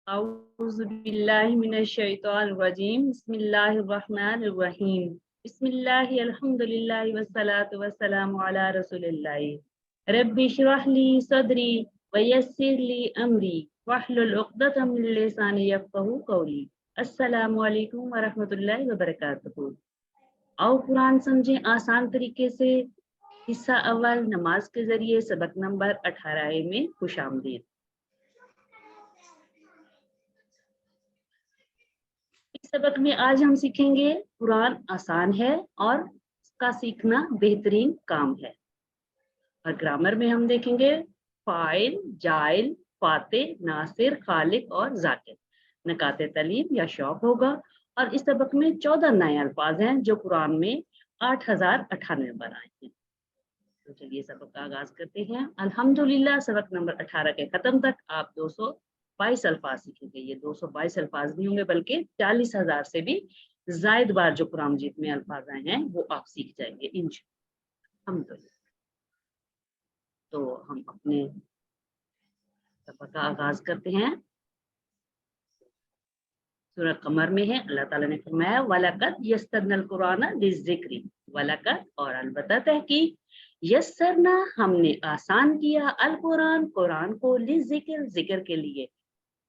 औज़ुबिल्लाहिमिनश्शैतानिर्रजीम बिस्मिल्लाहिर्रहमानिर्रहीम बिस्मिल्लाहि अल्हम्दुलिल्लाहि वस्सलातु वस्सलामु अला रसूलिल्लाहि रब्बि इश्रह ली सदरी वयस्सिर ली अमरी वहलुल उक़दतम मिन लिसानी यफ़क़हू क़ौली। अस्सलामु अलैकुम वरहमतुल्लाहि वबरकातुहू। आओ कुरान समझें आसान तरीके से। हिस्सा अव्वल नमाज के जरिए सबक नंबर 18 में खुशामदीद। इस सबक में आज हम सीखेंगे कुरान आसान है और इसका सीखना बेहतरीन काम है। और ग्रामर में हम देखेंगे फाइल, जाइल, फाते, नासिर, खालिक और जाकिर। नकाते तालीम या शौक होगा। और इस सबक में 14 नए अल्फाज हैं जो कुरान में 8098 बार आए हैं। तो चलिए सबक का आगाज करते हैं। अल्हम्दुलिल्लाह सबक नंबर 18 के खत्म तक आप 222 अल्फाज सीखेंगे। ये 222 अल्फाज नहीं होंगे बल्कि 40,000 से भी जायद बार जो कुरान मजीद में अल्फाज आए हैं वो आप सीख जाएंगे इंशाअल्लाह। अल्हम्दुलिल्लाह। तो हम अपने सबक का आगाज करते हैं। सूरह कमर में है, अल्लाह ताला ने फरमाया वलकद यस्सरनल कुरान लिज़िक्री, वलकद और अलबत्ता तहकीक, यस्सरना हमने आसान किया, अल कुरान कुरान को, लिज़िक्र जिक्र के लिए।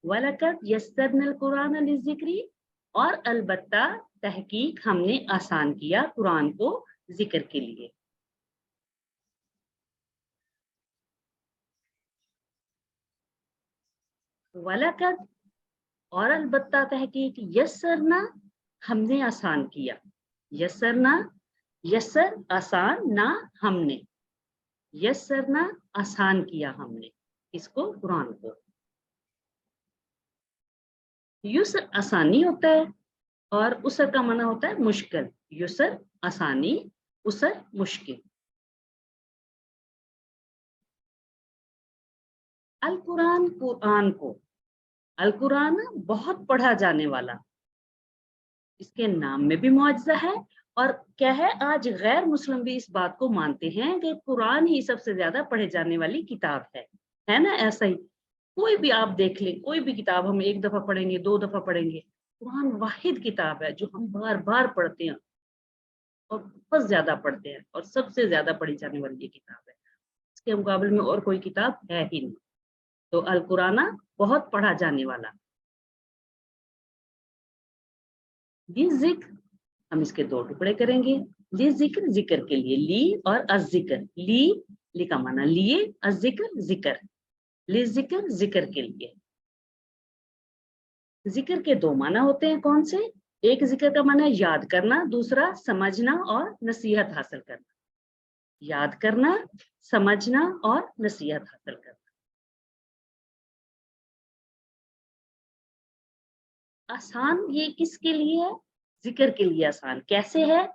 वलकद यस्सरनल कुरान लिज़िक्री और अलबत्ता तहकीक हमने आसान किया कुरान को जिक्र के लिए। वलकद और अलबत्ता तहकीक, यस्सरना हमने आसान किया। यस्सरना, यस्सर आसान, ना हमने, यस्सरना आसान किया हमने इसको कुरान को। युसर आसानी होता है और उसर का माना होता है मुश्किल। युसर आसानी, उसर मुश्किल। अल कुरान कुरान को, अल कुरान बहुत पढ़ा जाने वाला, इसके नाम में भी मुआजिजा है। और क्या है, आज गैर मुस्लिम भी इस बात को मानते हैं कि कुरान ही सबसे ज्यादा पढ़े जाने वाली किताब है ना। ऐसा ही कोई भी आप देख लें, कोई भी किताब हम एक दफा पढ़ेंगे, 2 दफा पढ़ेंगे, कुरान वाहिद किताब है जो हम बार बार पढ़ते हैं और बहुत ज्यादा पढ़ते हैं और सबसे ज्यादा पढ़ी जाने वाली ये किताब है। इसके मुकाबले में और कोई किताब है ही नहीं। तो अल कुराना बहुत पढ़ा जाने वाला। जिक्र, हम इसके 2 टुकड़े करेंगे। ली जिक्र जिक्र के लिए, ली और अज़िक्र। ली का माना लिए, अज़िक्र जिक्र। ली जिक्र जिक्र के लिए। जिक्र के 2 माना होते हैं, कौन से? एक जिक्र का माना याद करना, दूसरा समझना और नसीहत हासिल करना। याद करना, समझना और नसीहत हासिल करना। आसान ये किसके लिए है? जिक्र के लिए आसान। कैसे है?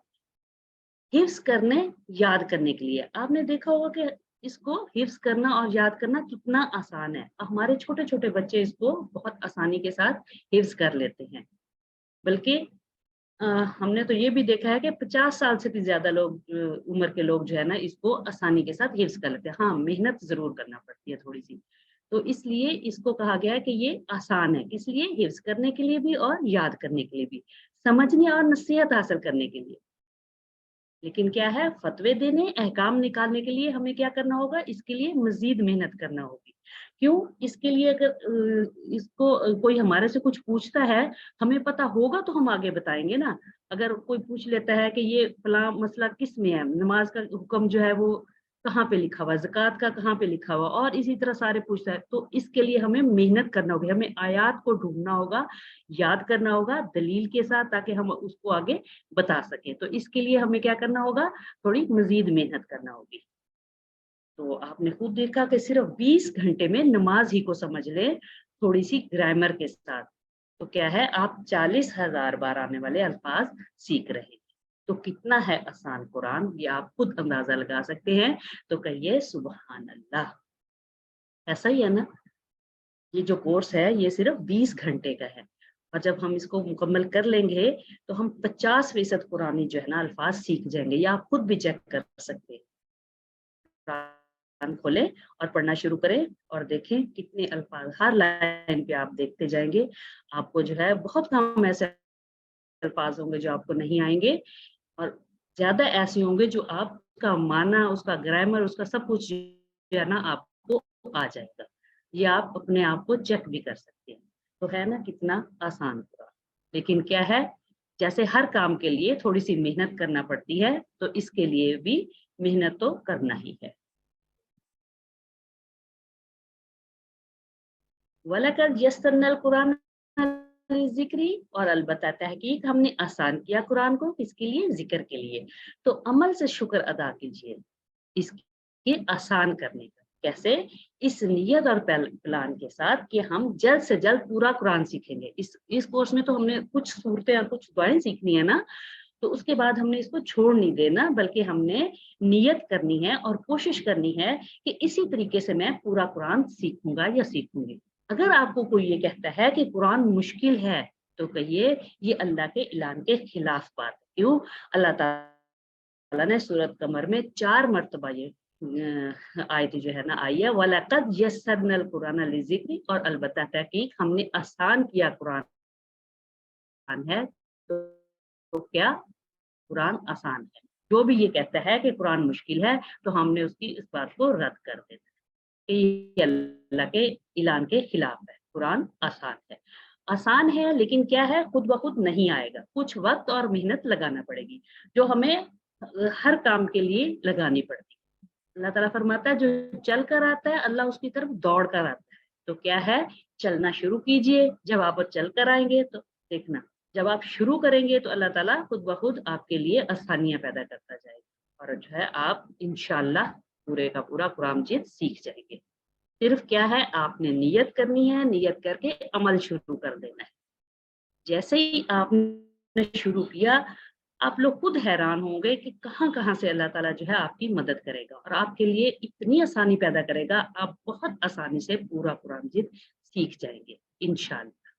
हिफ्स करने, याद करने के लिए। आपने देखा होगा कि इसको हिफ्स करना और याद करना कितना आसान है। हमारे छोटे छोटे बच्चे इसको बहुत आसानी के साथ हिफ्स कर लेते हैं। बल्कि हमने तो ये भी देखा है कि 50 साल से भी ज्यादा लोग, उम्र के लोग जो है ना, इसको आसानी के साथ हिफ्स कर लेते हैं। हाँ, मेहनत जरूर करना पड़ती है थोड़ी सी। तो इसलिए इसको कहा गया है कि ये आसान है। किस लिए? हिफ्स करने के लिए भी और याद करने के लिए भी, समझने और नसीहत हासिल करने के लिए। लेकिन क्या है, फतवे देने, अहकाम निकालने के लिए हमें क्या करना होगा? इसके लिए मजीद मेहनत करना होगी। क्यों? इसके लिए अगर इसको कोई हमारे से कुछ पूछता है, हमें पता होगा तो हम आगे बताएंगे ना। अगर कोई पूछ लेता है कि ये फला मसला किस में है, नमाज का हुक्म जो है वो कहाँ पे लिखा हुआ, ज़कात का कहाँ पे लिखा हुआ, और इसी तरह सारे पूछता है, तो इसके लिए हमें मेहनत करना होगी। हमें आयात को ढूंढना होगा, याद करना होगा दलील के साथ, ताकि हम उसको आगे बता सकें। तो इसके लिए हमें क्या करना होगा? थोड़ी मजीद मेहनत करना होगी। तो आपने खुद देखा कि सिर्फ 20 घंटे में नमाज ही को समझ ले, थोड़ी सी ग्रामर के साथ, तो क्या है, आप 40,000 बार आने वाले अल्फाज सीख रहे हैं। तो कितना है आसान कुरान, ये आप खुद अंदाजा लगा सकते हैं। तो कहिए सुबहान अल्लाह। ऐसा ही है ना। ये जो कोर्स है ये सिर्फ 20 घंटे का है, और जब हम इसको मुकम्मल कर लेंगे तो हम 50% पुरानी जो है ना अल्फाज सीख जाएंगे। या आप खुद भी चेक कर सकते हैं। कुरान खोलें और पढ़ना शुरू करें और देखें कितने अल्फाज हर लाइन पे आप देखते जाएंगे, आपको जो है बहुत कम ऐसे अल्फाज होंगे जो आपको नहीं आएंगे और ज्यादा ऐसे होंगे जो आपका माना, उसका ग्रामर, उसका सब कुछ जो है ना आपको आ जाएगा। ये आप अपने आप को चेक भी कर सकते हैं। तो है ना कितना आसान कुरान। लेकिन क्या है, जैसे हर काम के लिए थोड़ी सी मेहनत करना पड़ती है, तो इसके लिए भी मेहनत तो करना ही है। वलकद यस्सरनल कुरान जिक्री, और अलबत्ता तहकीक हमने आसान किया कुरान को, किसके लिए? जिक्र के लिए। तो अमल से शुक्र अदा कीजिए इसके आसान करने का। कैसे? इस नियत और प्लान के साथ कि हम जल्द से जल्द पूरा कुरान सीखेंगे। इस कोर्स में तो हमने कुछ सूरतें और कुछ दुआएं सीखनी है ना, तो उसके बाद हमने इसको छोड़ नहीं देना, बल्कि हमने नियत करनी है और कोशिश करनी है कि इसी तरीके से मैं पूरा कुरान सीखूंगा या सीखूंगी। अगर आपको कोई ये कहता है कि कुरान मुश्किल है, तो कहिए ये अल्लाह के ऐलान के खिलाफ बात है। क्यों? अल्लाह ताला ने सूरत कमर में 4 मर्तबा ये आयत जो है ना आई है, वलकद यस्सरनल कुरान लिज़िक्री, और अलबत्ता तहकीक हमने आसान किया कुरान है। तो क्या? कुरान आसान है। जो भी ये कहता है कि कुरान मुश्किल है, तो हमने उसकी इस बात को रद्द कर देना कि ये अल्लाह के ऐलान के खिलाफ है। कुरान आसान है। आसान है, लेकिन क्या है, खुद ब खुद नहीं आएगा, कुछ वक्त और मेहनत लगाना पड़ेगी, जो हमें हर काम के लिए लगानी पड़ती है। अल्लाह ताला फरमाता है जो चल कर आता है अल्लाह उसकी तरफ दौड़ कर आता है। तो क्या है, चलना शुरू कीजिए। जब आप चल कर आएंगे तो देखना, जब आप शुरू करेंगे तो अल्लाह ताला खुद ब खुद आपके लिए आसानियां पैदा करता जाएगा, और जो है आप इंशाअल्लाह पूरे का पूरा कुरान मजीद सीख जाएंगे। सिर्फ क्या है, आपने नियत करनी है, नियत करके अमल शुरू कर देना है। जैसे ही आपने शुरू किया, आप लोग खुद हैरान होंगे कि कहाँ-कहाँ से अल्लाह ताला जो है आपकी मदद करेगा और आपके लिए इतनी आसानी पैदा करेगा, आप बहुत आसानी से पूरा कुरान मजीद सीख जाएंगे इंशाअल्लाह।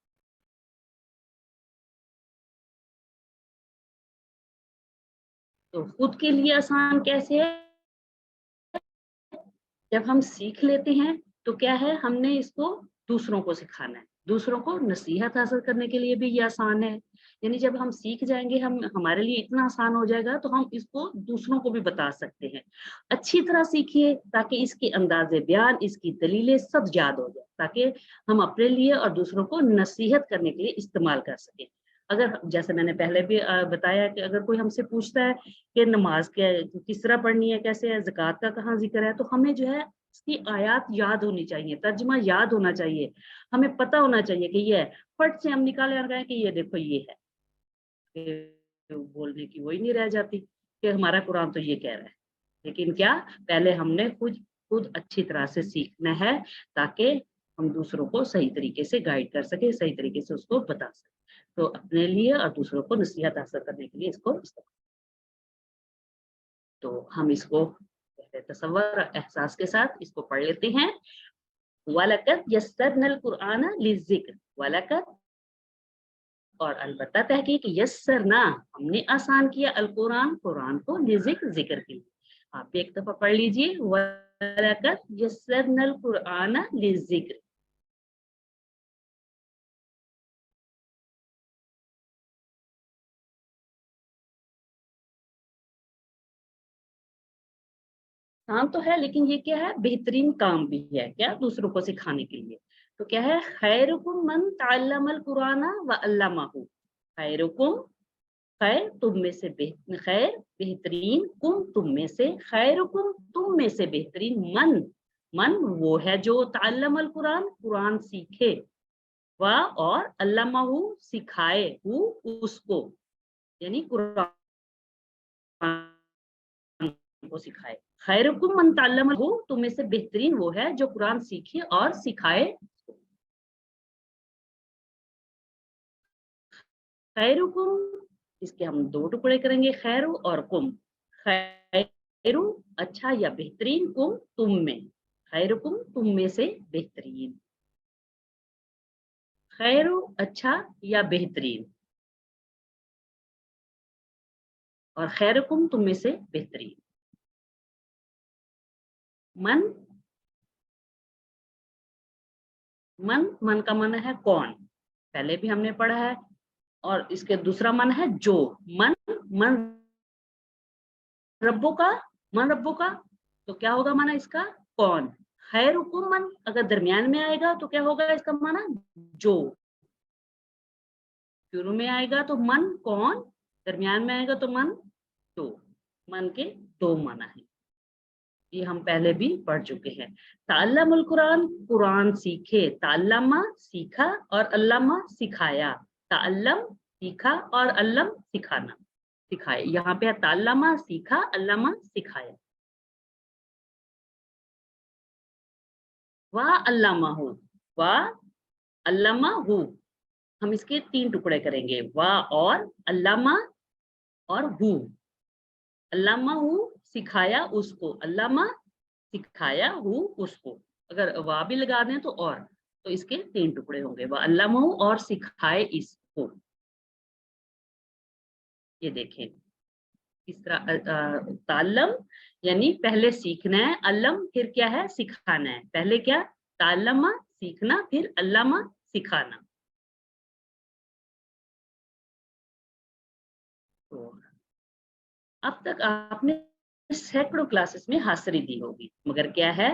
तो खुद के लिए आसान कैसे है? जब हम सीख लेते हैं तो क्या है, हमने इसको दूसरों को सिखाना है, दूसरों को नसीहत हासिल करने के लिए भी ये आसान है। यानी जब हम सीख जाएंगे, हम हमारे लिए इतना आसान हो जाएगा, तो हम इसको दूसरों को भी बता सकते हैं। अच्छी तरह सीखिए ताकि इसके अंदाजे बयान, इसकी दलीलें सब याद हो जाए, ताकि हम अपने लिए और दूसरों को नसीहत करने के लिए इस्तेमाल कर सकें। अगर जैसे मैंने पहले भी बताया कि अगर कोई हमसे पूछता है कि नमाज क्या किस तरह पढ़नी है, कैसे है, ज़कात का कहाँ ज़िक्र है, तो हमें जो है इसकी आयत याद होनी चाहिए, तर्जुमा याद होना चाहिए, हमें पता होना चाहिए कि ये है। फट से हम निकाले आ गए कि ये देखो ये है, बोलने की वही नहीं रह जाती कि हमारा कुरान तो ये कह रहा है। लेकिन क्या, पहले हमने खुद खुद अच्छी तरह से सीखना है, ताकि हम दूसरों को सही तरीके से गाइड कर सके, सही तरीके से उसको बता सके। तो अपने लिए और दूसरों को नसीहत हासिल करने के लिए इसको इस्तेमाल। तो हम इसको पहले तसव्वुर और एहसास के साथ इसको पढ़ लेते हैं। वलकद यस्सरनल कुरान लिज़िक्र, वलकद, और अलबत्ता तहकीक, यस्सरना, हमने आसान किया, अल कुरान, कुरान को, लिज़िक्र, जिक्र के लिए। आप भी एक दफा पढ़ लीजिए, वलकद यस्सरनल कुरान लिज़िक्र। काम तो है, लेकिन ये क्या है, बेहतरीन काम भी है, क्या, दूसरों को सिखाने के लिए। तो क्या है, खैरुकुम मन तअल्लमल कुरान व अल्लमहु। खैरुकुम, खैर तुम में से खैर बेहतरीन, कुम तुम में से, खैरुकुम तुम में से बेहतरीन, मन, मन वो है जो तअल्लमल कुरान, कुरान सीखे, व और अल्लमहु सिखाए, हु उसको, यानी कुरान को सिखाए। खैरुकुम मन तअल्लमहु, तुम में से बेहतरीन वो है जो कुरान सीखे और सिखाए। खैरुकुम, इसके हम दो टुकड़े करेंगे, खैरु और कुम। खैरु अच्छा या बेहतरीन, कुम तुम में, खैरुकुम तुम में से बेहतरीन, खैरु अच्छा या बेहतरीन, और खैरुकुम तुम में से बेहतरीन। मन, मन, मन का मन है कौन, पहले भी हमने पढ़ा है। और इसके दूसरा मन है जो, मन, मन रब्बों का, मन रब्बों का, तो क्या होगा माना इसका, कौन। खैरुकुम मन अगर दरमियान में आएगा तो क्या होगा इसका माना, जो। शुरू में आएगा तो मन कौन, दरमियान में आएगा तो मन जो। मन के दो माना है, ये हम पहले भी पढ़ चुके हैं। ताल्लमुल कुरान, कुरान सीखे, ताल्लमा सीखा और अल्लामा सिखाया। ताल्लम सीखा और अल्लम सिखाना, सिखाए। यहाँ पे ताल्लमा सीखा, अल्लामा सिखाया। वाह अल्लामा हो, वाह अल्लामा हु, हम इसके 3 टुकड़े करेंगे, वाह और अल्लामा और हु। अल्लामा हु सिखाया उसको, अल्लामा सिखाया हु उसको। अगर वाह भी लगा दें तो इसके 3 टुकड़े होंगे, वाह अल्लामा हु और सिखाए इसको। ये देखें इस तरह, ताल्लम यानी पहले सीखना है, अल्लम फिर क्या है, सिखाना है। पहले क्या, ताल्लमा सीखना, फिर अल्लामा सिखाना। तो अब तक आपने सैकड़ों क्लासेस में हाजिरी दी होगी, मगर क्या है,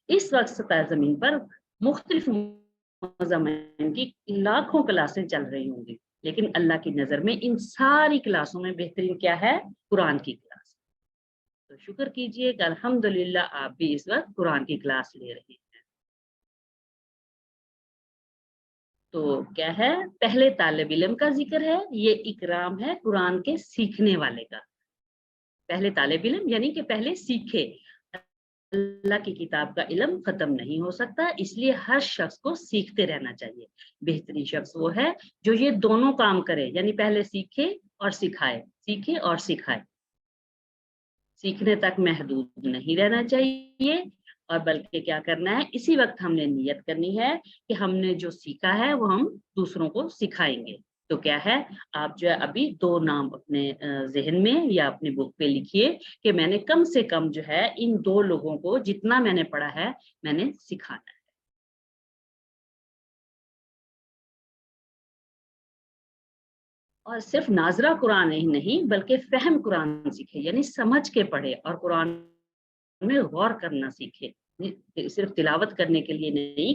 इस वक्त सतह जमीन पर मुख्तलिफ मज़ामीन की लाखों क्लासें चल रही होंगी, लेकिन अल्लाह की नजर में इन सारी क्लासों में बेहतरीन क्या है, कुरान की क्लास। तो शुक्र कीजिए कि अल्हम्दुलिल्लाह आप भी इस वक्त कुरान की क्लास ले रहे हैं। तो क्या है, पहले तालिब इल्म का जिक्र है, ये इकराम है कुरान के सीखने वाले का। पहले तालिब इल्म यानी कि पहले सीखे। अल्लाह की किताब का इल्म खत्म नहीं हो सकता, इसलिए हर शख्स को सीखते रहना चाहिए। बेहतरीन शख्स वो है जो ये दोनों काम करे, यानी पहले सीखे और सिखाए, सीखे और सिखाए। सीखने तक महदूद नहीं रहना चाहिए, और बल्कि क्या करना है, इसी वक्त हमने नियत करनी है कि हमने जो सीखा है वो हम दूसरों को सिखाएंगे। तो क्या है, आप जो है अभी 2 नाम अपने जहन में या अपनी बुक पे लिखिए कि मैंने कम से कम जो है इन 2 लोगों को जितना मैंने पढ़ा है मैंने सिखाना है। और सिर्फ नाजरा कुरान ही नहीं बल्कि फहम कुरान सीखे, यानी समझ के पढ़े और कुरान में गौर करना सीखे। सिर्फ तिलावत करने के लिए नहीं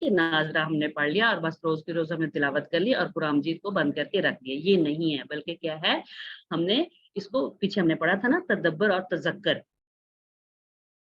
कि नाजरा हमने पढ़ लिया और बस रोज के रोज हमने तिलावत कर ली और कुरान मजीद को बंद करके रख दिया, ये नहीं है। बल्कि क्या है, हमने इसको पीछे हमने पढ़ा था ना, तदब्बर और तजक्कर,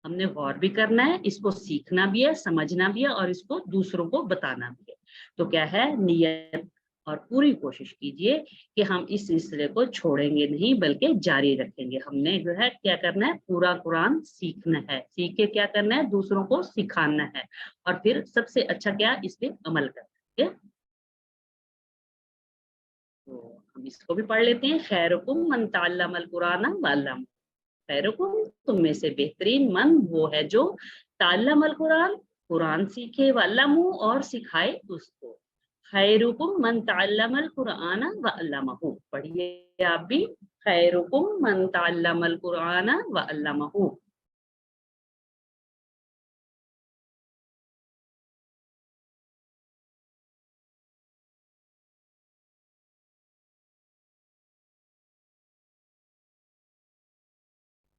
हमने गौर भी करना है, इसको सीखना भी है, समझना भी है और इसको दूसरों को बताना भी है। तो क्या है, नियत और पूरी कोशिश कीजिए कि हम इस सिलसिले को छोड़ेंगे नहीं बल्कि जारी रखेंगे। हमने जो है क्या करना है, पूरा कुरान सीखना है, सीख के क्या करना है, दूसरों को सिखाना है, और फिर सबसे अच्छा क्या, इस पे अमल करना है। तो हम इसको भी पढ़ लेते हैं। खैरुकुम मन तअल्लमल कुरान व अल्लम, खैरुकुम तुम में से बेहतरीन मन वो है जो ताल्लमल कुरान, कुरान सीखे, व अल्लमहु और सिखाए उसको। खैरुकुम मन तअल्लमल कुरान व अल्लमहु, पढ़िए आप भी, खैरुकुम मन तअल्लमल कुरान व अल्लमहु।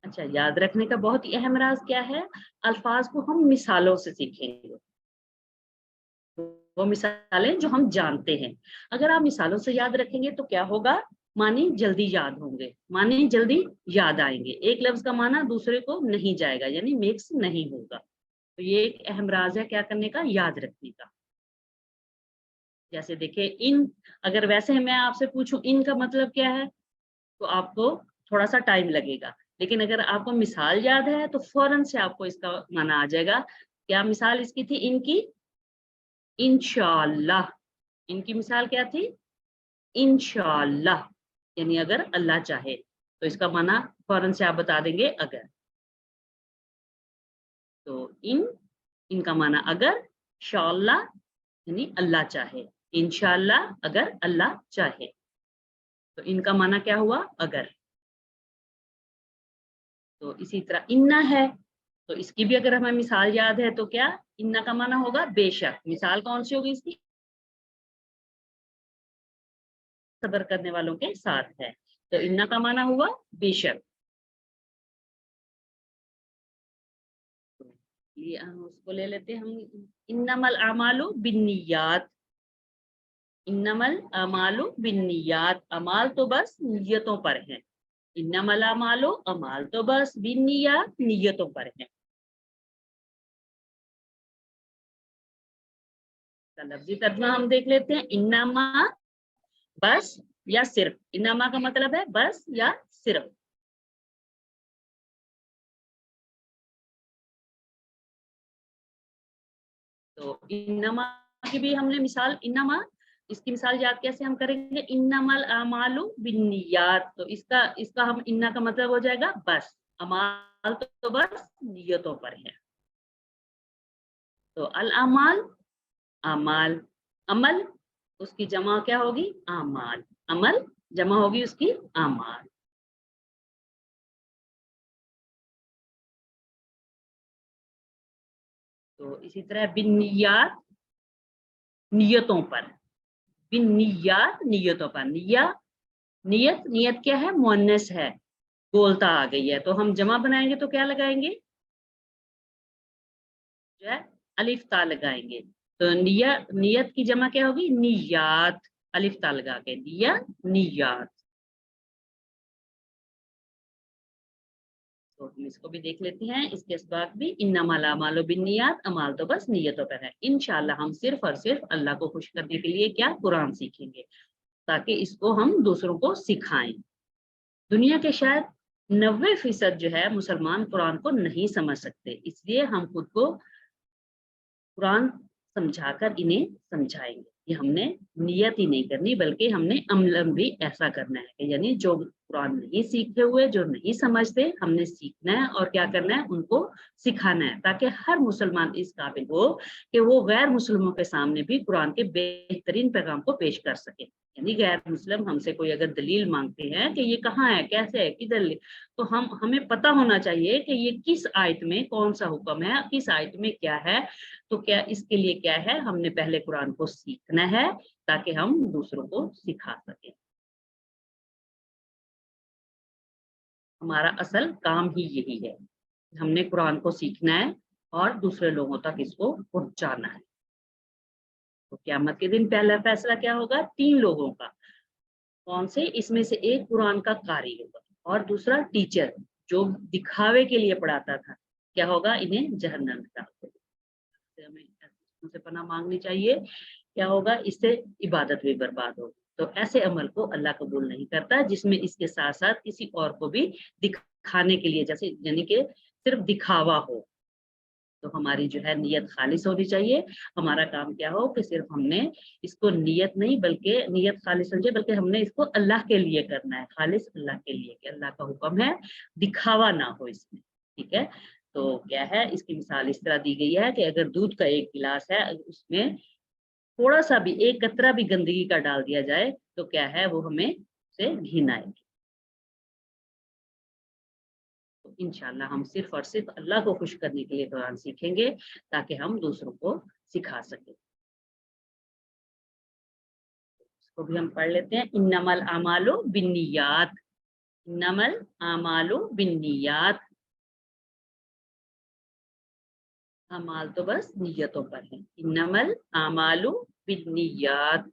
अच्छा, याद रखने का बहुत ही अहम राज क्या है, अल्फाज को हम मिसालों से सीखेंगे, वो मिसालें जो हम जानते हैं। अगर आप मिसालों से याद रखेंगे तो क्या होगा, मानी जल्दी याद होंगे, मानी जल्दी याद आएंगे, एक लफ्ज का माना दूसरे को नहीं जाएगा, यानी मिक्स नहीं होगा। तो ये एक अहम राज है क्या करने का, याद रखने का। जैसे देखिए इन, अगर वैसे मैं आपसे पूछूं इन का मतलब क्या है, तो आपको थोड़ा सा टाइम लगेगा, लेकिन अगर आपको मिसाल याद है तो फौरन से आपको इसका माना आ जाएगा। क्या मिसाल इसकी थी, इनकी, इंशाअल्लाह। इनकी मिसाल क्या थी, इंशाअल्लाह, यानी अगर अल्लाह चाहे। तो इसका माना फौरन से आप बता देंगे अगर। तो इनका माना अगर, शाअल्लाह यानी अल्लाह चाहे, इंशाअल्लाह अगर अल्लाह चाहे। तो इनका माना क्या हुआ, अगर। तो इसी तरह इन्ना है, तो इसकी भी अगर हमें मिसाल याद है तो क्या, इन्ना का माना होगा बेशक। मिसाल कौन सी होगी इसकी, सब्र करने वालों के साथ है, तो इन्ना का माना हुआ बेशक। ये हम उसको ले लेते हैं हम, इन्नमल अमालु बिन्नियात। इन्नमल अमालु बिन्नियात, अमाल तो बस नियतों पर है। इन्नमल अमालु, अमाल तो बस बिन्नियात, नियतों पर है। लफ्जी तर्जुमा हम देख लेते हैं, इन्नमा बस या सिर्फ। इन्नमा का मतलब है बस या सिर्फ। तो इन्नमा की भी हमने मिसाल, इन्नमा इसकी मिसाल याद कैसे हम करेंगे, इन्नमल अमालु बिन्नियात। तो इसका इसका हम इन्ना का मतलब हो जाएगा बस, अमाल तो बस नियतों पर है। तो अल अमाल, अमाल, अमल उसकी जमा क्या होगी, अमाल। अमल जमा होगी उसकी अमाल। तो इसी तरह बिन्नियात, नियतों पर। बिन्नियात, नियतों पर। नियत, नियत क्या है, मुअन्नस है, बोलता आ गई है, तो हम जमा बनाएंगे तो क्या लगाएंगे, जो है अलिफ ता लगाएंगे। तो नियत की जमा क्या होगी, नियात, अलिफ ता लगा के नियात। तो हम इसको भी देख लेते हैं, इसके बाद भी इन्नमल अमालु बिन्नियात, अमाल तो बस नियतों पर है। इंशाल्लाह हम सिर्फ और सिर्फ अल्लाह को खुश करने के लिए क्या, कुरान सीखेंगे, ताकि इसको हम दूसरों को सिखाएं। दुनिया के शायद 90% जो है मुसलमान कुरान को नहीं समझ सकते, इसलिए हम खुद को कुरान समझाकर इन्हें समझाएंगे। ये हमने नियत ही नहीं करनी, बल्कि हमने अमलन भी ऐसा करना है, यानी जो कुरान नहीं सीखे हुए, जो नहीं समझते, हमने सीखना है और क्या करना है, उनको सिखाना है, ताकि हर मुसलमान इस काबिल हो कि वो गैर मुस्लिमों के सामने भी कुरान के बेहतरीन पैगाम को पेश कर सके। यानी गैर मुस्लिम हमसे कोई अगर दलील मांगते हैं कि ये कहाँ है, कैसे है, किधर, तो हमें पता होना चाहिए कि ये किस आयत में कौन सा हुक्म है, किस आयत में क्या है। तो क्या इसके लिए क्या है, हमने पहले कुरान को सीखना है ताकि हम दूसरों को सिखा सकें। हमारा असल काम ही यही है, हमने कुरान को सीखना है और दूसरे लोगों तक इसको पहुंचाना है। तो क़यामत के दिन पहला फैसला क्या होगा, 3 लोगों का। कौन से, इसमें से एक कुरान का कारी होगा और दूसरा टीचर जो दिखावे के लिए पढ़ाता था, क्या होगा, इन्हें जहन्नम में डाल देगा। हमें उनसे पनाह मांगनी चाहिए। क्या होगा, इससे इबादत भी बर्बाद होगी। तो ऐसे अमल को अल्लाह कबूल नहीं करता जिसमें इसके साथ साथ किसी और को भी दिखाने के लिए, जैसे यानी कि सिर्फ दिखावा हो। तो हमारी जो है नियत खालिस होनी चाहिए। हमारा काम क्या हो कि सिर्फ हमने इसको नियत नहीं, बल्कि नियत खालिस समझे, बल्कि हमने इसको अल्लाह के लिए करना है, खालिस अल्लाह के लिए, कि अल्लाह का हुक्म है, दिखावा ना हो इसमें। ठीक है, तो क्या है, इसकी मिसाल इस तरह दी गई है कि अगर दूध का एक गिलास है, उसमें थोड़ा सा भी, एक कतरा भी गंदगी का डाल दिया जाए, तो क्या है, वो हमें से घिन आएगी। तो इंशाल्लाह हम सिर्फ और सिर्फ अल्लाह को खुश करने के लिए कुरान सीखेंगे, ताकि हम दूसरों को सिखा सकें। इसको भी हम पढ़ लेते हैं, इन्नमल अमालु बिन्नियात। इन्नमल अमालु बिन्नियात, अमाल तो बस नियतों पर है। इन्नमल अमालु बिन्नियात।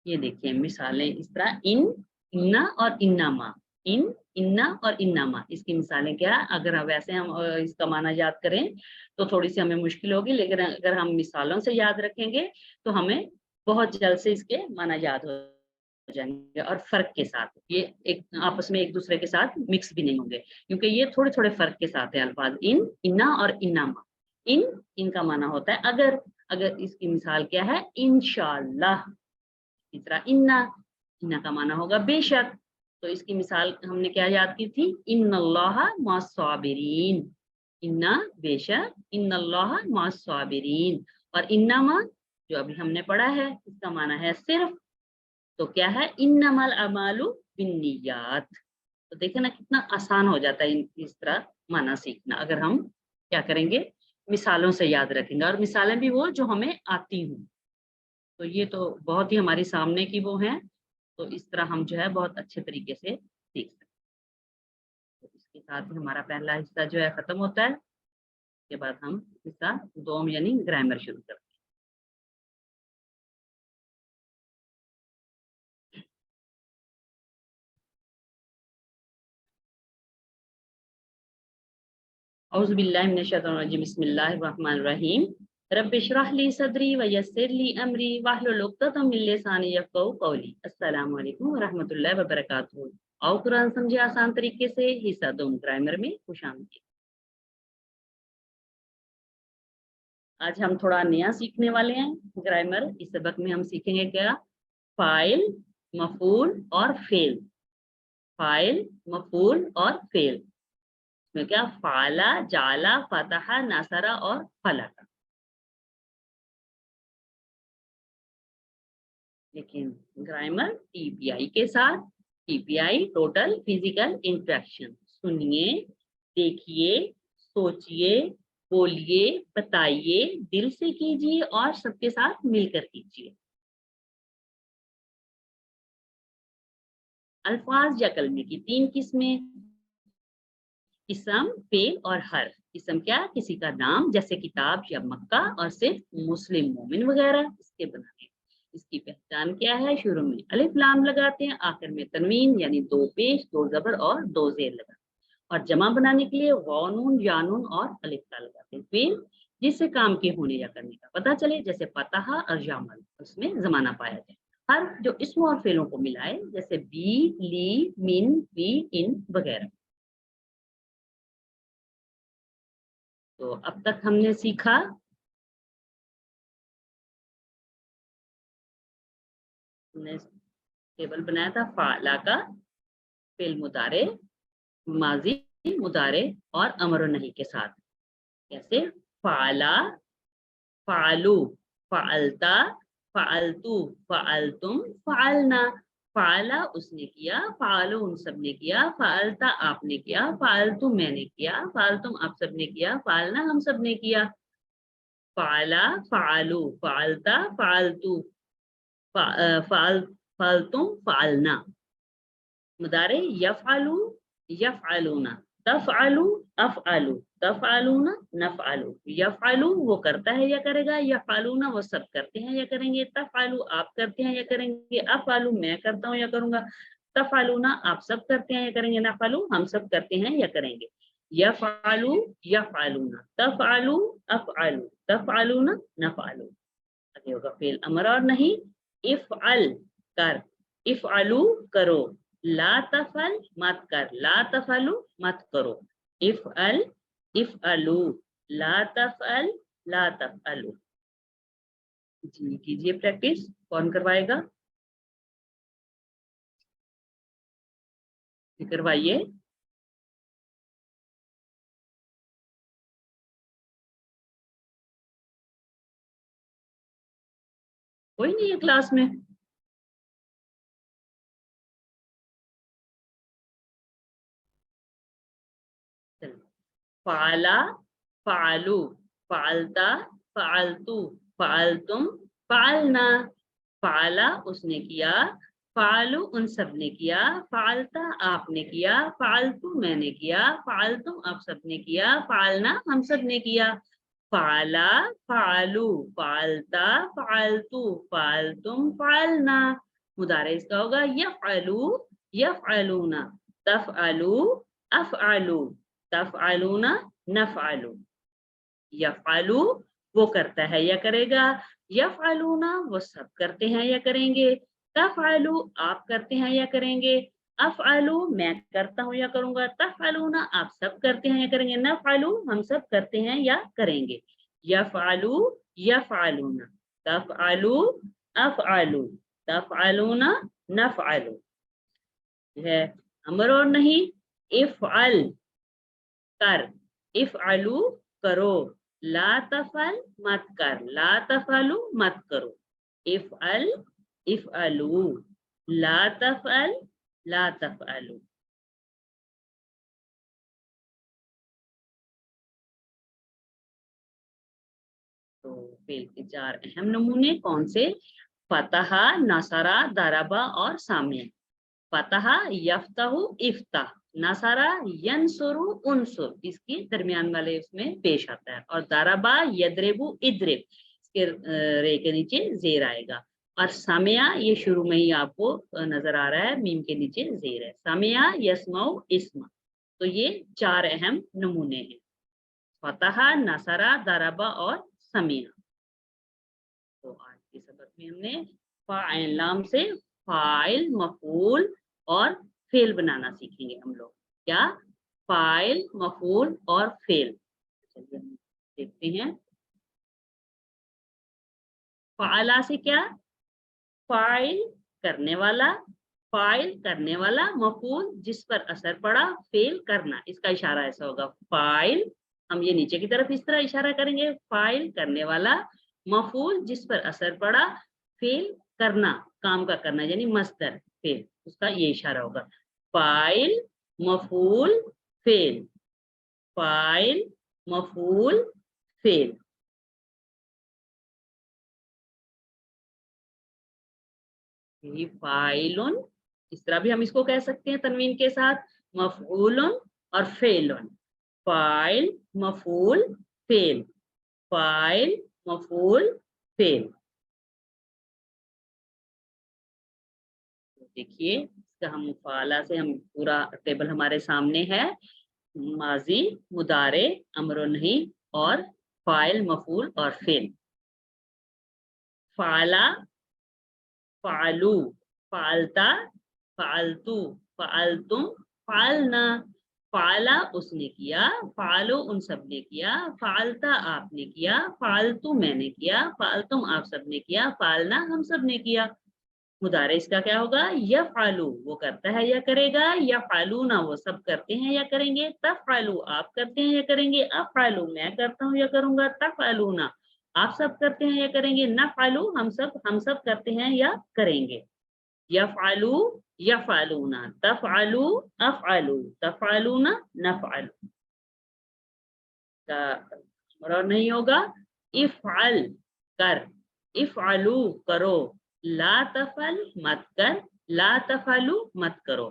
ये देखिए मिसालें इस तरह, इन्ना और इन्नामा। इन्ना और इन्नामा, इसकी मिसालें क्या, अगर हम वैसे हम इसका माना याद करें तो थोड़ी सी हमें मुश्किल होगी, लेकिन अगर हम मिसालों से याद रखेंगे तो हमें बहुत जल्द से इसके माना याद हो जाएंगे। और फर्क के साथ, ये एक आपस में एक दूसरे के साथ मिक्स भी नहीं होंगे, क्योंकि ये थोड़े थोड़े फर्क के साथ है अल्फाज, इन्ना और इन्नामा। इनका माना होता है अगर, अगर इसकी मिसाल क्या है, इंशाअल्लाह। तीसरा इन्ना, इन्ना का माना होगा बेशक। तो इसकी मिसाल हमने क्या याद की थी, इन्नल्लाह मस्साबिरीन। इन्ना बेशक, इन्नल्लाह मस्साबिरीन। और इन्नमा जो अभी हमने पढ़ा है, इसका माना है सिर्फ। तो क्या है, इन्नमल अमालु बिन्नियात। तो देखे ना कितना आसान हो जाता है इस तरह माना सीखना, अगर हम क्या करेंगे, मिसालों से याद रखेंगे, और मिसालें भी वो जो हमें आती हूँ। तो ये तो बहुत ही हमारे सामने की वो हैं, तो इस तरह हम जो है बहुत अच्छे तरीके से सीख सकते हैं। तो इसके साथ ही हमारा पहला हिस्सा जो है खत्म होता है। उसके बाद हम हिस्सा 2 यानी ग्रामर शुरू करते हैं। औज़ु बिल्लाहि मिनश शैतानिर रजीम, बिस्मिल्लाहिर रहमानिर रहीम। रब्बि इश्रह ली सदरी व यस्सिर ली अमरी वाहलुल उक़दतम मिन लिसानी यफ़क़हू क़ौली। अस्सलामु अलैकुम व रहमतुल्लाहि व बरकातुहू। आओ कुरान समझे आसान तरीके से, हिस्सा 2 ग्रामर में खुशामदीद। आज हम थोड़ा नया सीखने वाले हैं ग्रामर। इस सबक में हम सीखेंगे क्या, फाइल, मफूल और फेल। फाइल, मफूल और फेल में क्या, फाला, जाला, फतहा, नसरा और फलका। लेकिन ग्रामर टीपीआई के साथ, टीपीआई टोटल फिजिकल इंटरेक्शन। सुनिए, देखिए, सोचिए, बोलिए, बताइए, दिल से कीजिए और सबके साथ मिलकर कीजिए। अल्फाज या कलमे की 3 किस्में, इसम, फेल और हर्फ। इसम क्या, किसी का नाम, जैसे किताब या मक्का, और सिर्फ मुस्लिम, मोमिन वगैरह इसके बनाने। इसकी पहचान क्या है, शुरू में अलिफ लाम लगाते हैं, आखिर में तनवीन यानी 2 पेश, 2 जबर और 2 जेर लगाते हैं। और जमा बनाने के लिए गौनून, यानून और अलिफ ता लगाते हैं। फेल, जिससे काम के होने या करने का पता चले, जैसे फतहा और यामल, उसमें जमाना पाया जाए। हर्फ जो इसम और फेलों को मिलाए, जैसे बी, ली, मिन, वी, इन वगैरह। तो अब तक हमने सीखा, हमने टेबल बनाया था फाला का, फेल मुदारे, माजी, मुदारे और अमर नहीं के साथ। कैसे, फाला, फालू, फालता, फालतू, फालतुम, फालना। फाला उसने किया, फालू उन सब ने किया, फालता आपने किया, फालतू मैंने किया, फालतुम आप सब ने किया, फालना हम सब ने किया। फाला, फालू, फालता, फालतू, फाल, फालतुम, फालना। मुदारे यफअलु, यफअलूना, तफअलु, अफअलु, तफअलूना, नफअलु। यफअलु वो करता है या करेगा, यफअलूना वो सब करते हैं या करेंगे, तफअलु आप करते हैं या करेंगे, अफअलु मैं करता हूँ या करूंगा, तफअलूना आप सब करते हैं या करेंगे, नफअलु हम सब करते हैं या करेंगे। यफअलु, यफअलूना, तफअलु, अफअलु, तफअलूना, नफअलु। आगे होगा फेल अमर और नहीं। इफअल कर, इफअलु करो, ला तफल मत कर, ला तफलु मत करो। इफअल, इफअलु, ला तफअल, ला तफअलु। जी कीजिए प्रैक्टिस, कौन करवाएगा, करवाइए। कोई नहीं है क्लास में। फाला, फालू, फालता, फालतू, फालतुम, फालना। फाला उसने किया, फालू उन सब ने किया, फालता आपने किया, फालतू मैंने किया, फालतुम आप सब ने किया, फालना हम सब ने किया। फाला, फालू, फालता, फालतू, फालतुम, फालना। मुदारे इसका होगा यफअलू, यफअलूना, तफअलू, अफअलू, तफअलूना, नफअलू। यफअलू वो करता है या करेगा, यफअलूना वो सब करते हैं या करेंगे, तफअलू आप करते हैं या करेंगे, अफअलू मैं करता हूँ या करूंगा, तफअलूना आप सब करते हैं या करेंगे, नफअलू हम सब करते हैं या करेंगे। यफअलू, यफअलूना, तफअलू, अफअलू, तफअलूना, नफअलू। है अमर और नहीं। इफअल कर, इफअलू करो, ला तफल मत कर, ला तफलू मत करो। इफअल, इफअलू, ला तफ़अल, ला तफ़अलु। तो फेल के 4 अहम नमूने कौन से? फतहा, नसरा, दरबा और सामिया। फतहा यफ्तहु इफ्ताह, नसरा यनसुरु उनसुर, इसकी दरमियान वाले उसमें पेश आता है। और दरबा यदरिबु इद्रिब, इसके रे के नीचे जेर आएगा। और सामिया ये शुरू में ही आपको नजर आ रहा है, मीम के नीचे जेर है। सामिया यस्माउ इस्मा। तो ये 4 अहम नमूने हैं, फतहा, नसरा, दरबा और समिया। तो आज के सबक में हमने फाइल लाम से फाइल, मफूल और फेल बनाना सीखेंगे हम लोग। क्या? फाइल, मफूल और फेल। चलिए हम देखते हैं। फाला से क्या? फाइल करने वाला, फाइल करने वाला, मफूल जिस पर असर पड़ा, फेल करना, इसका इशारा ऐसा होगा। फाइल, हम ये नीचे की तरफ इस तरह इशारा करेंगे, फाइल करने वाला, मफूल जिस पर असर पड़ा, फेल करना, काम का करना, यानी मस्दर फेल, उसका ये इशारा होगा। फाइल, मफूल, फेल, फाइल, मफूल, फेल। यही फाइलुन, इस तरह भी हम इसको कह सकते हैं तनवीन के साथ, मफऊलुन और फेलुन। फाइल, मफूल, फेल, फाइल, मफूल, फेल। देखिए इसका हम मुफाला से हम पूरा टेबल हमारे सामने है। माजी, मुदारे, अमर नहीं और फाइल, मफूल और फेल। फाला, फालू, फालता, फालतू, फालतुम, फालना। फाला उसने किया, फालो उन सब ने किया, फालता आपने किया, फालतू मैंने किया, फालतुम आप सब ने किया, फालना हम सब ने किया। मुदारे इसका क्या होगा? यफ़अलु वो करता है या करेगा, यफ़अलूना वो सब करते हैं या करेंगे, तफ़अलु आप करते हैं या करेंगे, अफ़अलु मैं करता हूँ या करूंगा, तफ़अलूना आप सब करते हैं या करेंगे, नफ़अलु हम सब करते हैं या करेंगे। यफ़अलु, यफ़अलूना, तफ़अलु, अफ़अलु, तफ़अलूना, नफ़अलु। और नहीं होगा, इफ़अल कर, इफ़अलु करो, ला तफ़अल मत कर, ला तफ़अलु मत करो।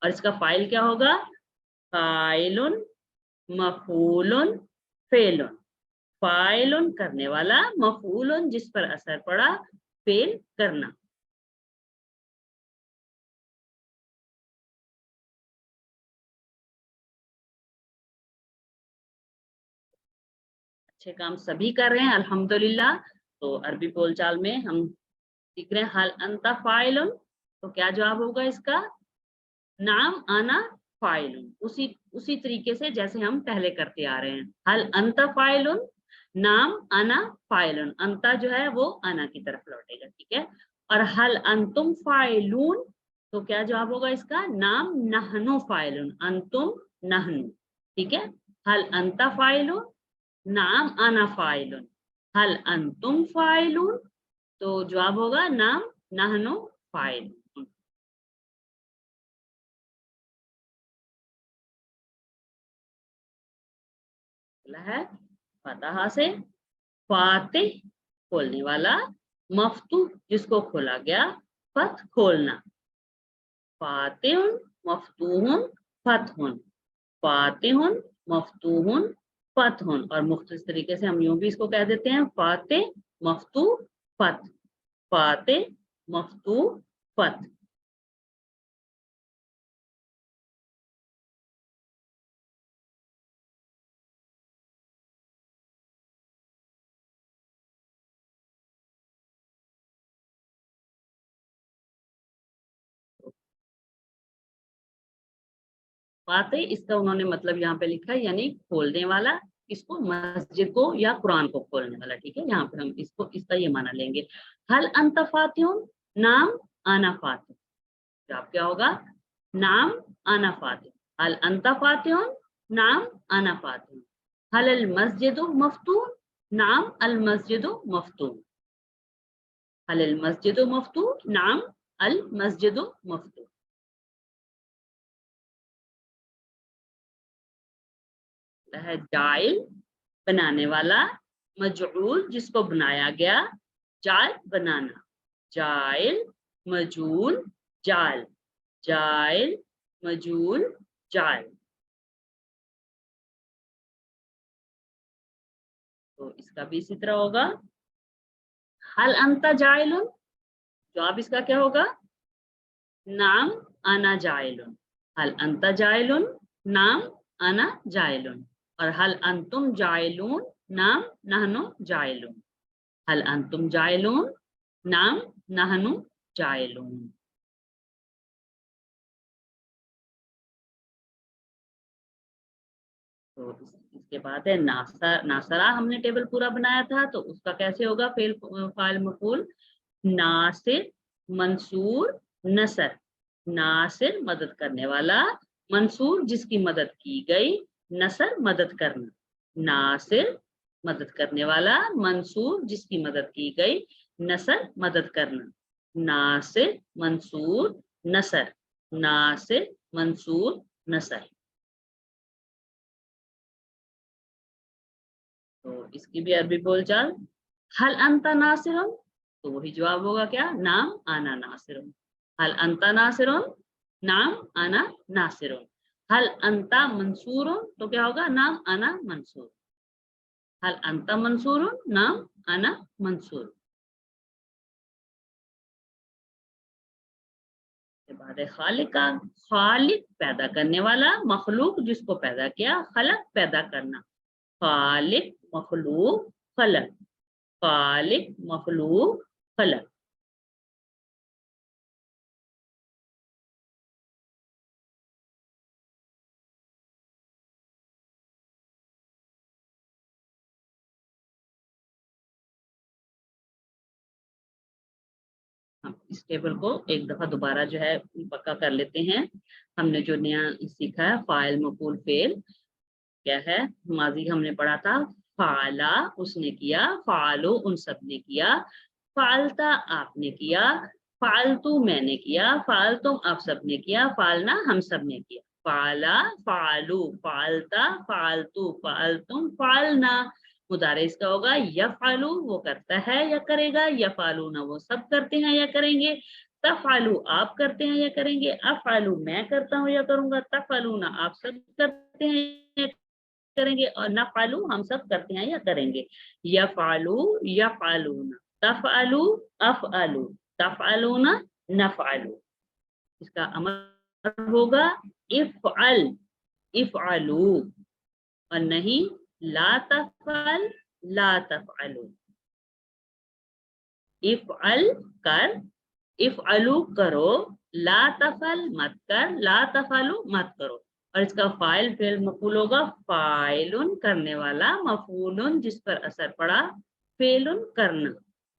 और इसका फाइल क्या होगा? फाइलुन, मफूलुन, फेलुन। फाइलुन करने वाला, मफूलुन जिस पर असर पड़ा, फेल करना। अच्छे काम सभी कर रहे हैं अल्हम्दुलिल्लाह। तो अरबी बोलचाल में हम सीख रहे हैं हल अंता फाइलुन। तो क्या जवाब होगा इसका? नाम आना फाइलुन, उसी तरीके से जैसे हम पहले करते आ रहे हैं। हल अंता फाइलुन, नाम आना फाइलुन, अंता जो है वो आना की तरफ लौटेगा, ठीक है। और हल अंतुम फाइलून, तो क्या जवाब होगा इसका? नाम नहनु फाइलुन, अंतुम नहनु, ठीक है। हल अंता फाइलुन, नाम आना फाइलुन, हल अंतुम फाइलून, तो जवाब होगा नाम नहनु फाइल। है फतहा से फातिह खोलने वाला, मफ्तूह जिसको खोला गया, फत खोलना। फातिहुन, मफ्तूहुन, फतहुन, फातिहुन, मफ्तूहुन, फतहुन। और मुख्तलिफ तरीके से हम यूं भी इसको कह देते हैं, फातिह, मफ्तूह, फत, फातिह, मफ्तूह, फत। फातिह इसका उन्होंने मतलब यहाँ पे लिखा है, यानी खोलने वाला, इसको मस्जिद को या कुरान को खोलने वाला, ठीक है। यहाँ पे हम इसको इसका ये माना लेंगे। हल अंत फातिहुन, नाम आना फातिह, जवाब क्या होगा? नाम आना फातिह। हल अंत फातिहुन, नाम आना फातिह। हल अल मस्जिदु मफ्तूह, नाम अल मस्जिदु मफ्तूह। हल अल मस्जिदु मफ्तूह, नाम المسجد مفتوح. ہے جائل بنانے والا، مجعول جس کو بنایا گیا، جائل بنانا، جائل مجعول جائل، جائل مجعول جائل. تو اس کا بھی اسی طرح ہوگا حل انت جائلن، جواب اس کا کیا ہوگا نام انا جائلن. حل انت جائلن نام انا جائلن، اور حل انتم جائلون نام نحنو جائلون. حل انتم جائلون نام نحنو جائلون. تو اس کے بعد ہے ناصرہ. ہم نے ٹیبل پورا بنایا تھا، تو اس کا کیسے ہوگا فاعل مفعول ناصر منصور نصر. ناصر مدد کرنے والا، منصور جس کی مدد کی گئی، نصر مدد کرنا. ناصر مدد کرنے والا، منصور جس کی مدد کی گئی، نصر مدد کرنا. ناصر منصور نصر، ناصر منصور نصر. تو اس کی بھی عربی بول چال حل انت ناصرن، تو وہی جواب ہوگا کیا نام انا ناصرن. حل انت ناصرن نام انا ناصرن. حل انت منصورن تو کیا ہوگا نام انا منصور. حل انت منصورن نام انا منصور. کے بعد خالق کا، خالق پیدا کرنے والا، مخلوق جس کو پیدا کیا، خلق پیدا کرنا. خالق مخلوق خلق، خالق مخلوق خلق. ہم اس ٹیبل کو ایک دفعہ دوبارہ جو ہے پکا کر لیتے ہیں. ہم نے جو نیا سیکھا ہے فاعل مفعول فعل کیا ہے، ماضی ہم نے پڑھا تھا فعلا اس نے کیا، فعلو ان سب نے کیا، فعلتا آپ نے کیا، فعلتو میں نے کیا، فعلتم آپ سب نے کیا، فعلنا ہم سب نے کیا. فعلا فعلو فعلتا فعلتو فعلتم فعلنا. مضارع اس کا ہوگا یفعلو وہ کرتا ہے یا کرے گا، یفعلون وہ سب کرتے ہیں یا کریں گے، تفعلو آپ کرتے ہیں یا کریں گے، افعلو میں کرتا ہوں یا کروں گا، تفعلون آپ سب کرتے ہیں یا کریں گے، اور نفعلو ہم سب کرتے ہیں یا کریں گے. یفعلو یفعلون، تفعلو افعلو، تفعلون نفعلو. اس کا امر ہوگا افعل افعلو، اور نہیں لا تفعل لا تفعلو. افعل کر، افعلو کرو، لا تفعل مت کر، لا تفعلو مت کرو. اور اس کا فاعل فعل مفعول ہوگا فاعلن کرنے والا، مفعولن جس پر اثر پڑا، فعلن کرنا.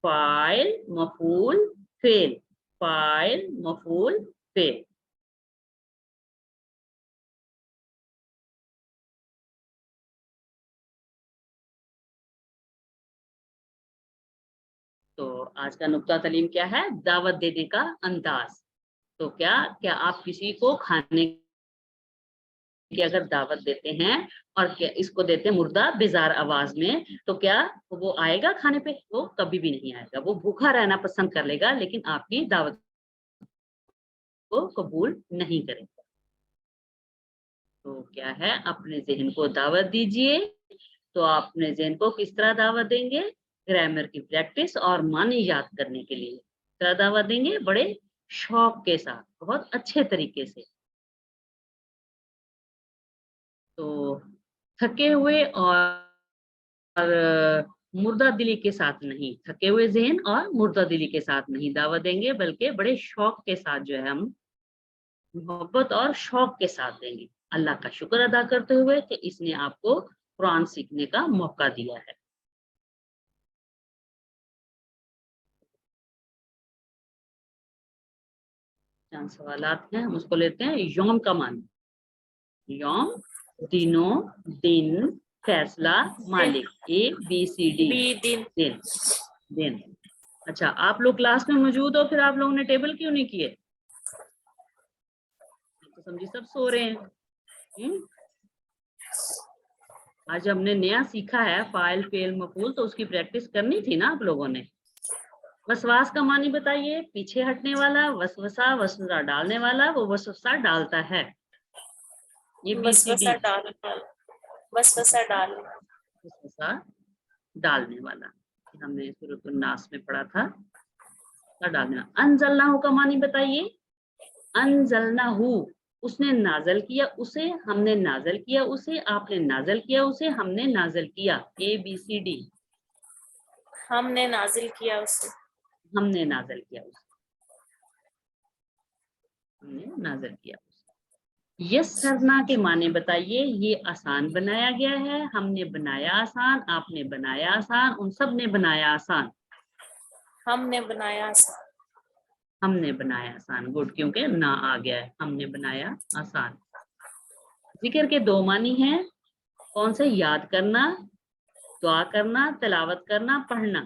فاعل مفعول فعل، فاعل مفعول فعل. تو آج کا نقطہ تعلیم کیا ہے، دعوت دینے کا انداز. تو کیا آپ کسی کو کھانے کی اگر دعوت دیتے ہیں اور کیا اس کو دیتے ہیں مردہ بیزار آواز میں، تو کیا وہ آئے گا کھانے پہ؟ وہ کبھی بھی نہیں آئے گا. وہ بھوکا رہنا پسند کر لے گا لیکن آپ کی دعوت کو قبول نہیں کرے گا. تو کیا ہے اپنے ذہن کو دعوت دیجئے. تو آپ اپنے ذہن کو کس طرح دعوت دیں گے، گرامر کی پریکٹس اور معنی یاد کرنے کے لیے کس طرح دعوت دیں گے، بڑے شوق کے ساتھ، بہت اچھے طریقے سے. تو تھکے ہوئے اور مردہ دلی کے ساتھ نہیں، تھکے ہوئے ذہن اور مردہ دلی کے ساتھ نہیں دعوت دیں گے، بلکہ بڑے شوق کے ساتھ جو ہے ہم محبت اور شوق کے ساتھ دیں گے، اللہ کا شکر ادا کرتے ہوئے کہ اس نے آپ کو قرآن سیکھنے کا موقع دیا ہے. چند سوالات ہیں، ہم اس کو لیتے ہیں. یوم کا معنی، یوم دنوں، دن، فیصلہ، مالک، A B C D دن دن. اچھا آپ لوگ کلاس میں موجود ہو، پھر آپ لوگوں نے ٹیبل کیوں نہیں کیے؟ تو سمجھی سب سو رہے ہیں۔ آج ہم نے نیا سیکھا ہے فاعل فعل مفعول، تو اس کی پریکٹس کرنی تھی نا آپ لوگوں نے۔ وسواس کا معنی بتائیے، پیچھے ہٹنے والا، وسوسہ وسوسہ ڈالنے والا، وہ وسوسہ ڈالتا ہے، یہ بی سی ڈی۔ وسوسہ ڈالنا، وسوسہ ڈالنا، وسوسہ ڈالنے والا، ہم نے سورۃ الناس میں پڑھا تھا ڈالنا۔ انزلناہ کا معنی بتائیے، انزلناہ اس نے نازل کیا اسے، ہم نے نازل کیا اسے، آپ نے نازل کیا اسے، ہم نے نازل کیا، اے بی سی ڈی۔ ہم نے نازل کیا اسے، ہم نے نازل کیا اسے، ہم نے نازل کیا اسے۔ یسرنا کے معنی بتائیے، یہ آسان بنایا گیا ہے، ہم نے بنایا آسان، آپ نے بنایا آسان، ان سب نے بنایا آسان۔ ہم نے بنایا آسان، ہم نے بنایا آسان، گڈ، کیونکہ نہ آ گیا ہے، ہم نے بنایا آسان۔ ذکر کے دو معنی ہیں، کون سے؟ یاد کرنا، دعا کرنا، تلاوت کرنا، پڑھنا۔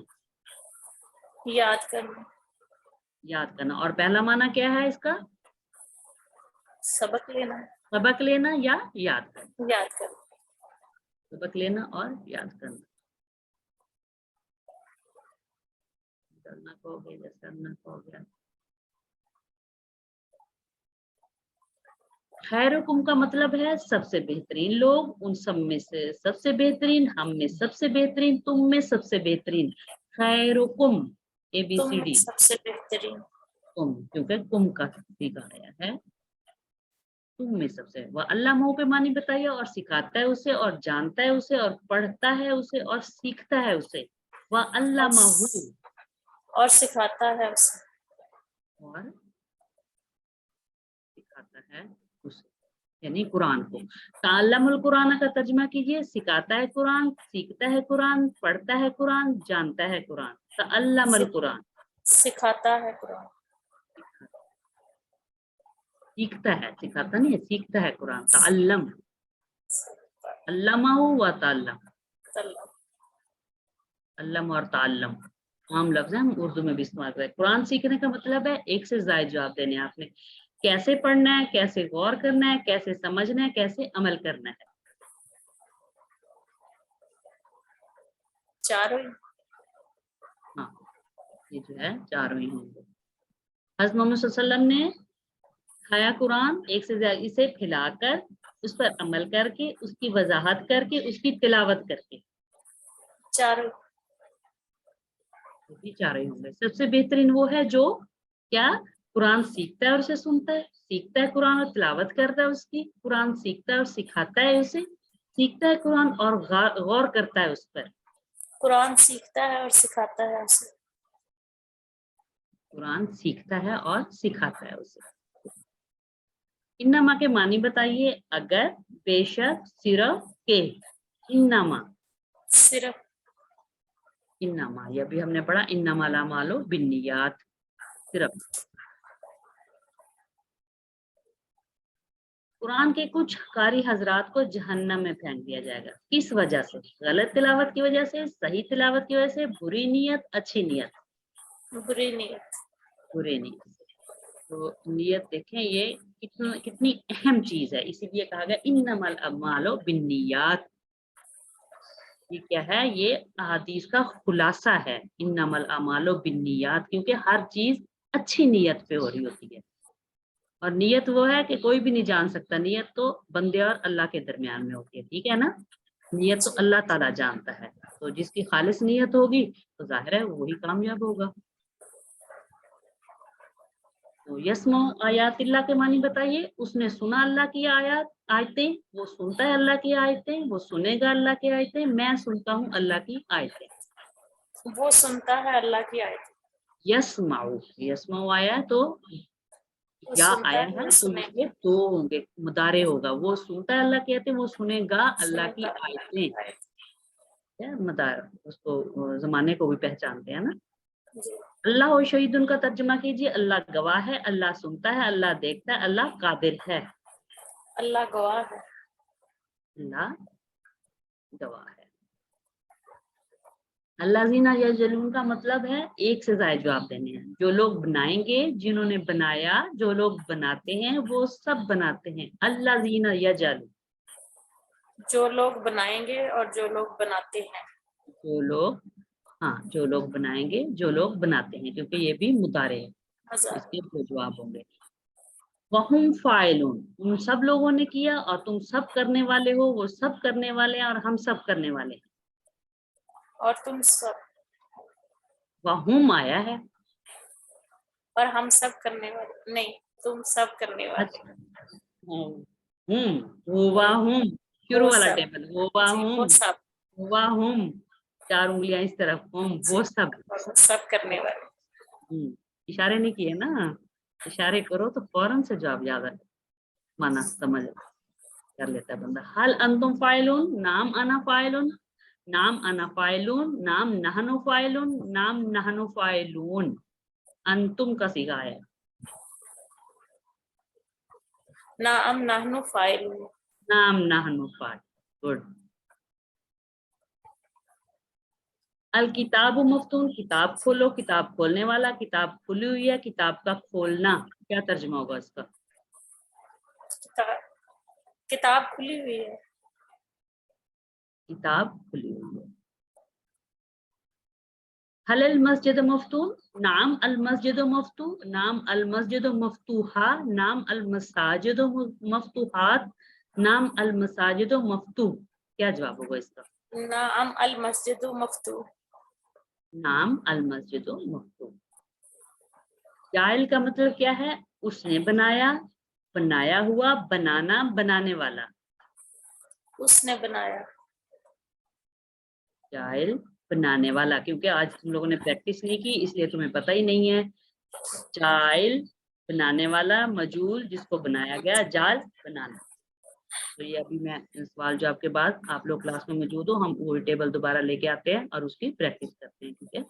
یاد کرنا، یاد کرنا، اور پہلا معنی کیا ہے اس کا؟ سبق لینا، سبق لینا یا یاد کرنا، یاد کرنا۔ سبق لینا اور یاد کرنا۔ کرنا کو ہو گیا، کرنا کو ہو گیا۔ خیرکم کا مطلب ہے سب سے بہترین لوگ، ان سب میں سے سب سے بہترین، ہم میں سب سے بہترین، تم میں سب سے بہترین۔ خیرکم، اے بی تم سی میں ڈی، سب سے بہترین، تم، کیونکہ کم کا سیکھا گیا ہے، تم میں سب سے۔ وہ علامہ کے معنی بتائیے، اور سکھاتا ہے اسے، اور جانتا ہے اسے، اور پڑھتا ہے اسے، اور سیکھتا ہے اسے۔ وہ علامہ، اور سکھاتا ہے اسے، اور سکھاتا ہے اسے، یعنی قرآن کو۔ تعلم القرآن کا ترجمہ کیجئے، سکھاتا ہے قرآن، سیکھتا ہے قرآن، پڑھتا ہے قرآن، جانتا ہے قرآن۔ تعلم القرآن، سکھاتا ہے قرآن، سیکھتا ہے، سکھاتا نہیں ہے، سیکھتا ہے قرآن۔ تعلم، علمہ و تعلم، علم اور تعلم عام لفظ ہے، ہم اردو میں بھی استعمال کرتے ہیں۔ قرآن سیکھنے کا مطلب ہے ایک سے زائد جواب دینے آپ نے، کیسے پڑھنا ہے، کیسے غور کرنا ہے، کیسے سمجھنا ہے، کیسے عمل کرنا ہے۔ چاروں، ہاں یہ جو ہے چاروں ہی ہوں گے۔ حضرت محمد صلی اللہ علیہ وسلم نے کھایا قرآن ایک سے زیادہ، اسے پھیلا کر، اس پر عمل کر کے، اس کی وضاحت کر کے، اس کی تلاوت کر کے، چاروں، چاروں ہی ہوں گے۔ سب سے بہترین وہ ہے جو کیا؟ قرآن سیکھتا ہے اور اسے سنتا ہے، سیکھتا ہے قرآن اور تلاوت کرتا ہے اس کی، قرآن سیکھتا ہے اور سکھاتا ہے اسے، سیکھتا ہے قرآن اور غور کرتا ہے اس پر۔ قرآن سیکھتا ہے اور سکھاتا ہے اسے، قرآن سیکھتا ہے اور سکھاتا ہے اسے۔ انما کے معنی بتائیے، اگر، بے شک، صرف، کہ۔ انما، صرف، انما یہ بھی ہم نے پڑھا، انما الاعمال بالنیات، صرف۔ قرآن کے کچھ قاری حضرات کو جہنم میں پھینک دیا جائے گا، کس وجہ سے؟ غلط تلاوت کی وجہ سے، صحیح تلاوت کی وجہ سے، بری نیت، اچھی نیت؟ بری نیت، بری نیت سے۔ تو نیت دیکھیں یہ کتنی اہم چیز ہے، اسی لیے کہا گیا انما الاعمال بالنیات۔ یہ کیا ہے؟ یہ احادیث کا خلاصہ ہے، انما الاعمال بالنیات، کیونکہ ہر چیز اچھی نیت پہ ہو رہی ہوتی ہے، اور نیت وہ ہے کہ کوئی بھی نہیں جان سکتا، نیت تو بندے اور اللہ کے درمیان میں ہوتی ہے، ٹھیک ہے نا؟ نیت تو اللہ تعالیٰ جانتا ہے، تو جس کی خالص نیت ہوگی تو ظاہر ہے وہی کامیاب ہوگا۔ تو یسمع آیات اللہ کے معنی بتائیے، اس نے سنا اللہ کی آیتیں، وہ سنتا ہے اللہ کی آیتیں، وہ سنے گا اللہ کی آیتیں، میں سنتا ہوں اللہ کی آیتیں۔ وہ سنتا ہے اللہ کی آیت، یسمع، یسمع آیا تو وہ یا سنتا آیا ہے، ہے وہ تو سنے اس میں دو ہوں گے، مضارع ہوگا، وہ سنتا ہے اللہ کی آیتیں، وہ سنے گا اللہ کی سنتا اللہ کی آیتیں، آیت، مضارع اس کو زمانے کو بھی پہچانتے ہیں نا۔ جی، اللہ و شہید ان کا ترجمہ کیجیے، اللہ گواہ ہے، اللہ سنتا ہے، اللہ دیکھتا ہے، اللہ قادر ہے۔ اللہ گواہ ہے، اللہ گواہ ہے۔ अल्लाज़ीना यजलून का मतलब है एक से ज्यादा जवाब देने हैं। जो लोग बनाएंगे, जिन्होंने बनाया, जो लोग बनाते हैं वो सब बनाते हैं। अल्लाज़ीना यजलून, जो लोग बनाएंगे और जो लोग बनाते हैं। जो लोग, हाँ जो लोग बनाएंगे, जो लोग बनाते हैं, क्योंकि ये भी मुदारे है, हजार। इसके दो जवाब होंगे। वहुम फाइलून, उन सब लोगों ने किया और तुम सब करने वाले हो, वो सब करने वाले हैं और हम सब करने वाले हैं। और तुम सब, वहुम आया है। और हम सब करने वाले नहीं, तुम सब करने वाले। अच्छा, हुआ हुम, शुरू वो वाला सब, टेबल, हुआ जी हुम, वो सब, हुआ हुम, 4 उंगलियां इस तरफ, हुम जी वो सब। और वो सब करने वाले। इशारे नहीं किए ना, इशारे करो तो फौरन से जवाब याद है, माना समझ कर लेता है बंदा। हल अंतुम फाइलून, नाम अना फाइलून, नाम अना फाइलून, नाम नहनु फाइलून, नाम नहनु फाइलून। अंतुम का सीगा है। नाम नहनु फाइलून, नाम नहनु फाइल, गुड। अल किताब मफ्तून, किताब खोलो, किताब खोलने वाला, किताब खुली हुई है, किताब का खोलना, क्या तर्जुमा होगा इसका? किताब, किताब खुली हुई है। किताब खुली हुई है। हल अल मस्जिद मफ्तून, नाम अल मस्जिद मफ्तू, नाम अल मस्जिद मफ्तूहा, नाम अल मसाजिद मफ्तूहात, नाम अल मसाजिद मफ्तू, क्या जवाब होगा इसका? नाम अल मस्जिद मफ्तू, नाम अल मस्जिद मफ्तू। जाइल का मतलब क्या है? उसने बनाया, बनाया हुआ, बनाना, बनाने वाला। उसने बनाया। जाइल बनाने वाला, क्योंकि आज तुम लोगों ने प्रैक्टिस नहीं की इसलिए तुम्हें पता ही नहीं है। जाइल बनाने वाला, मजूल जिसको बनाया गया, जाल बनाना। तो ये अभी मैं सवाल जवाब के बाद आप लोग क्लास में मौजूद हो, हम वो टेबल दोबारा लेके आते हैं और उसकी प्रैक्टिस करते हैं, ठीक है?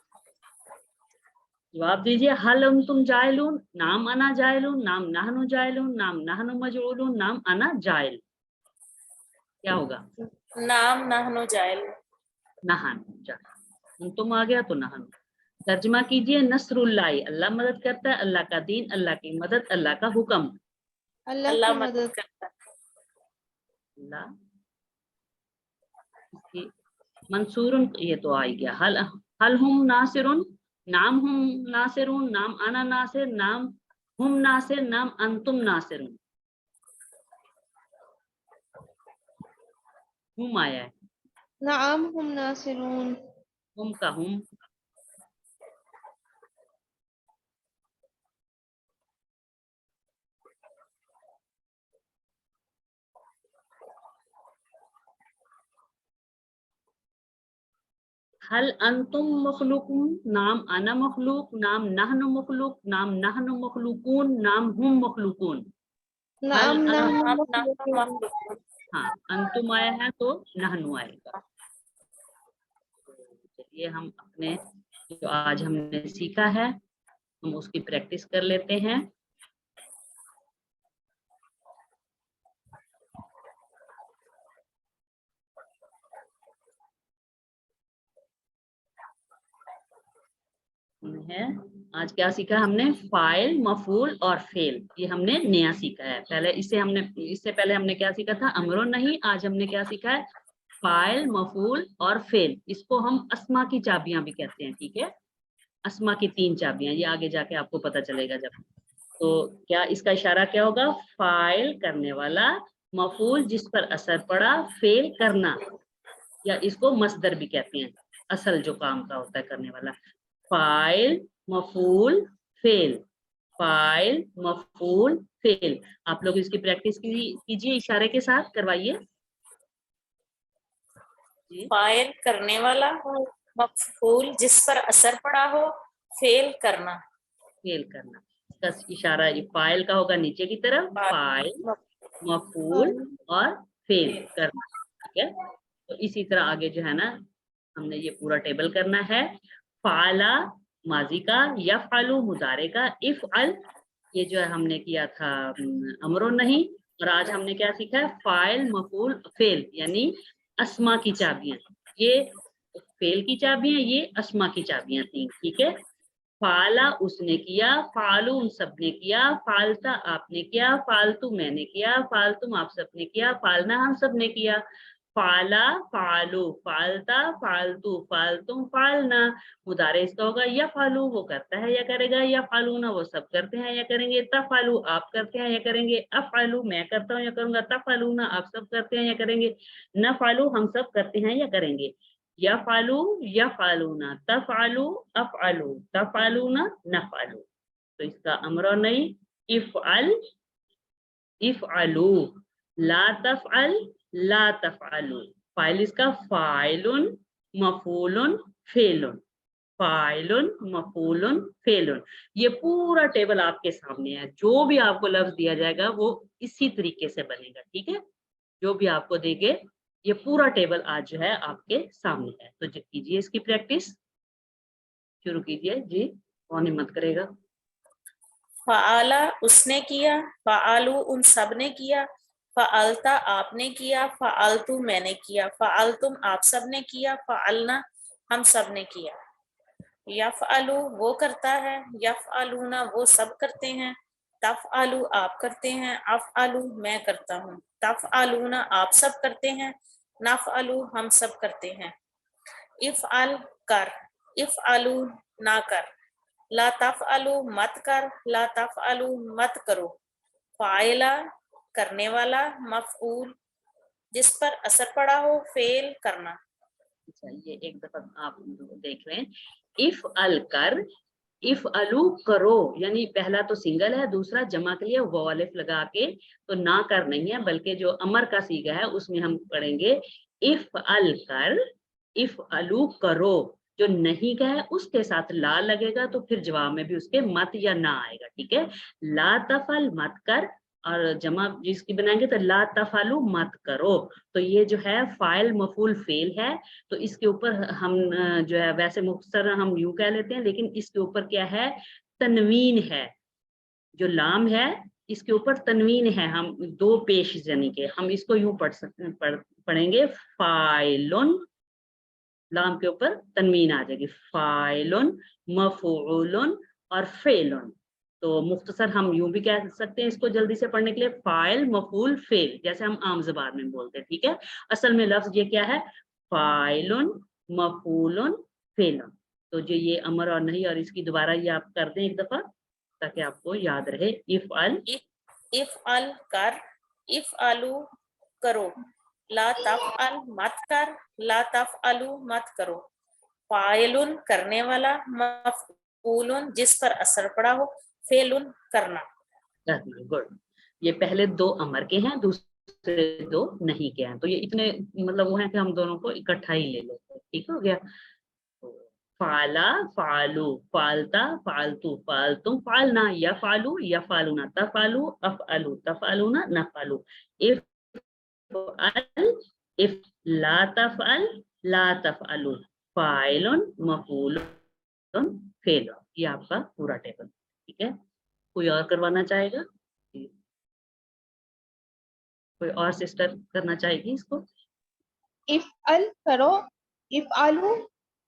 जवाब दीजिए। हल तुम जाइलून, नाम अना जाइलून, नाम नहनु जाइलून, नाम नहनु मजऊलून, नाम अना जाइल, क्या होगा? नाम नहनु जाइल, नहानु जाइल। तुम आ गया तो नहानु। तर्जमा कीजिए। नसरुल्लाह, अल्लाह मदद करता है, अल्लाह का दीन, अल्लाह की मदद, अल्लाह का हुक्म। अल्लाह मदद करता है। अल्लाह इसकी मंसूरुन, ये तो आ ही गया। हल हल हुम नासिरुन, नाम हुम नासिरुन, नाम अना नासिर, नाम हुम नासिर, नाम अंतुम नासिरुन। हुम आया है, नआम हम नासिरून, हुम का हुम। हल अंतुम मखलूकून, नाम अना मखलूक, नाम नहनु मखलूक, नाम नहनु मखलूकून, नाम हुम मखलूकून। हल नअम नहनु नाम नहनु मखलूकून, मखलूकून, हाँ, अंतुम आया है तो नहनु आएगा। चलिए हम अपने जो आज हमने सीखा है हम उसकी प्रैक्टिस कर लेते हैं। है आज क्या सीखा हमने? फाइल, मफूल और फेल, ये हमने नया सीखा है। पहले इससे पहले हमने क्या सीखा था? अमरो नहीं। आज हमने क्या सीखा है? फाइल, मफूल और फेल। इसको हम अस्मा की चाबियां भी कहते हैं, ठीक है? अस्मा की 3 चाबियां, ये आगे जाके आपको पता चलेगा जब। तो क्या इसका इशारा क्या होगा? फाइल करने वाला, मफूल जिस पर असर पड़ा, फेल करना, या इसको मसदर भी कहते हैं, असल जो काम का होता है करने वाला। फाइल, मफूल, फेल, फाइल, मफूल, फेल। आप लोग इसकी प्रैक्टिस कीजिए, इशारे के साथ करवाइए। फाइल करने वाला, मफूल जिस पर असर पड़ा हो, फेल करना। फेल करना, इसका इशारा ये फाइल का होगा नीचे की तरफ, फाइल, मफूल और फेल करना, ठीक है? तो इसी तरह आगे जो है ना हमने ये पूरा टेबल करना है। फाला माजी का, यफअलु मुदारे का, इफअल ये जो है हमने किया था अमरो नहीं। और आज हमने क्या सीखा है? फाइल, मफूल, फेल, यानी अस्मा की चाबियां। ये फेल की चाबियां, ये अस्मा की चाबियां थी, ठीक है। फाला उसने किया, फालू उन सब ने किया, फालता आपने किया, फालतू मैंने किया, फालतुम आप सब ने किया, फालना हम सब ने किया। फाला फालू फालता फालतू फालतुम फालना। मुदारे इसका होगा या फालू वो करता है या करेगा, या फालूना वो सब करते हैं या करेंगे, तफालू आप करते हैं या करेंगे, अफालू मैं करता हूँ या करूंगा, तफालूना आप सब करते हैं या करेंगे, नफालू हम सब करते हैं या करेंगे। यफालू यफालूना, तफालू अफालू, तफालूना नफालू। तो इसका अमर और नहीं, इफअल इफअलू, ला तफअल ला तफअलू। फाइल इसका फाइलुन मफूलुन फेलुन, फाइलुन मफूलुन फेलुन। ये पूरा टेबल आपके सामने है, जो भी आपको लफ्ज दिया जाएगा वो इसी तरीके से बनेगा, ठीक है। जो भी आपको देंगे ये पूरा टेबल आज जो है आपके सामने है। तो कीजिए इसकी प्रैक्टिस, शुरू कीजिए जी, कौन हिम्मत करेगा। फ़आला उसने किया, फ़आलू उन सब ने किया, फ़अलता आपने किया, फ़अलतु मैंने किया, फ़अलतुम आप सब ने किया, फ़अलना हम सब ने किया। यफ़अलू वो करता है, यफ़अलूना वो सब करते हैं, तफ़अलू आप करते हैं, अफ़अलू मैं करता हूँ, तफ़अलूना आप सब करते हैं, नफ़अलू हम सब करते हैं। इफ़अल कर, इफ़अलू ना कर, ला तफ़अलू मत कर, ला तफ़अलू मत करो। फ़ाइला करने वाला, मफ़ऊल जिस पर असर पड़ा हो, फेल करना। अच्छा, ये एक दफा आप देख लें, इफ अल कर, इफ अलू करो, यानी पहला तो सिंगल है, दूसरा जमा के लिए वो अलिफ लगा के, तो ना कर नहीं है, बल्कि जो अमर का सीगा है उसमें हम पढ़ेंगे इफ अल कर, इफ अलू करो। जो नहीं का है उसके साथ ला लगेगा, तो फिर जवाब में भी उसके मत या ना आएगा, ठीक है। ला तफल मत कर, और जमा जिसकी बनाएंगे तो ला तफालू मत करो। तो ये जो है फाइल मफूल फेल है, तो इसके ऊपर हम जो है वैसे मुख्तसर हम यूं कह लेते हैं, लेकिन इसके ऊपर क्या है, तनवीन है। जो लाम है इसके ऊपर तनवीन है, हम दो पेश यानी के हम इसको यूं पढ़ेंगे फाइलुन, लाम के ऊपर तनवीन आ जाएगी, फाइलुन मफूलुन और फेलुन। तो मुख्तसर हम यूं भी कह सकते हैं इसको जल्दी से पढ़ने के लिए, फाइल मफूल फेल, जैसे हम आम ज़बान में बोलते हैं, ठीक है। असल में लफ्ज ये क्या है, फाइलुन मफूलुन फेलुन। तो जो ये अमर और नहीं, और इसकी दोबारा ये आप कर दें एक दफा ताकि आपको याद रहे। इफ़अल इफ़अल कर, इफ़अलू करो, ला तफ़अल मत कर, ला तफ़अलू मत करो। फ़ाइलुन करने वाला, मफ़ऊलुन जिस पर असर पड़ा हो, फेलुन करना। गुड। ये पहले दो अमर के हैं, दूसरे दो नहीं के हैं, तो ये इतने मतलब वो है कि हम दोनों को इकट्ठा ही ले लेते हैं, ठीक हो गया। फाला फालू फालता फालतू फालतुम फालना, या फालू या फालूना, तफालू अफअलू तफअलूना नफअलू। इफ अल इफ ला तफअल ला तफअलू, फाइलुन मफूलुन फेलुन। ये आपका पूरा टेबल, ठीक है। कोई और करवाना चाहेगा, कोई और सिस्टर करना चाहेगी इसको। इफ अल करो, इफ आलू,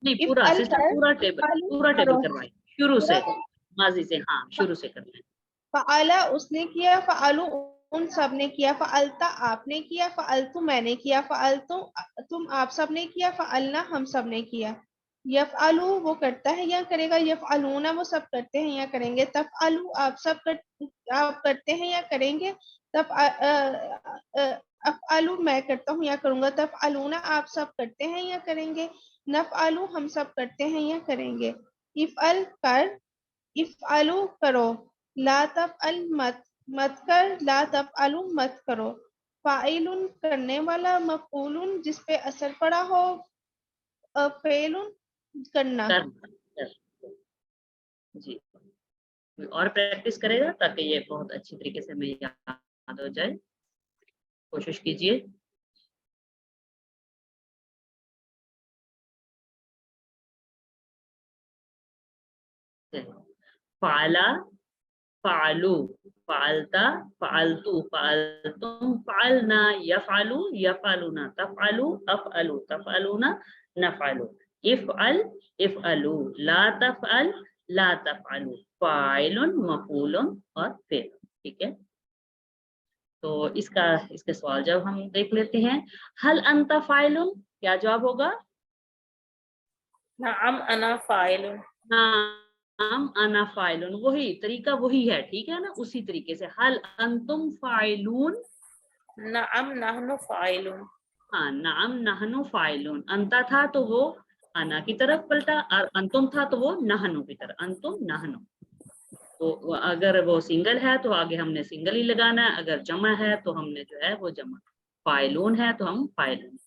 नहीं, इफ पूरा अल सिस्टर, कर, पूरा टेबल, आलू पूरा टेबल करो, करवाएं शुरू पूरा से, माजी से, हाँ शुरू से करना है। फ़आला उसने किया, फ़आलू उन सब ने किया, फ़अलता आपने किया, फ़अलतु मैंने किया, फ़अलतुम तुम आप सब ने किया, फ़अलना हम सब ने किया। यफ़अलू वो करता है या करेगा, यफ़अलूना वो सब करते हैं या करेंगे, तफ़अलू आप करते हैं या करेंगे, अफ़अलू मैं करता हूँ या करूँगा, तफ़अलूना आप सब करते हैं या करेंगे, नफ़अलू हम सब करते हैं या करेंगे। इफ़अल कर, इफ़अलू करो, ला तफ़अल मत कर, ला तफ़अलू मत करो। फ़ाइलुन करने वाला, मफ़ऊलुन जिस पे असर पड़ा हो, फेलुन करना। जी, और प्रैक्टिस करेगा ताकि ये बहुत अच्छी तरीके से हमें याद हो जाए, कोशिश कीजिए। फाला फालू फालता फालतू फालतुम फालना, यफालू यफालूना, तफालू अफअलू तफअलूना नफअलू। इफ़अल इफ़अलू, ला तफ़अल ला तफ़अलू, फ़ाइलुन मफ़ूलुन और फ़िल। ठीक है, तो इसके सवाल जब हम देख लेते हैं। हल अंता फ़ाइलुन, क्या जवाब होगा? नअम अना फाइलुन। नाम अना फ़ाइलुन, वही तरीका वही है, ठीक है ना, उसी तरीके से। हल अंतुम फ़ाइलून, नअम नहनु फाइलुन। हाँ नाम नहनु फ़ाइलून, अंता था तो वो अना की तरफ पलटा, और अंतुम था तो वो नहनु की तरफ, अंतुम नहनु। तो अगर वो सिंगल है तो आगे हमने सिंगल ही लगाना है, अगर जमा है तो हमने जो है वो जमा। फाइलून है तो हम फाइलून।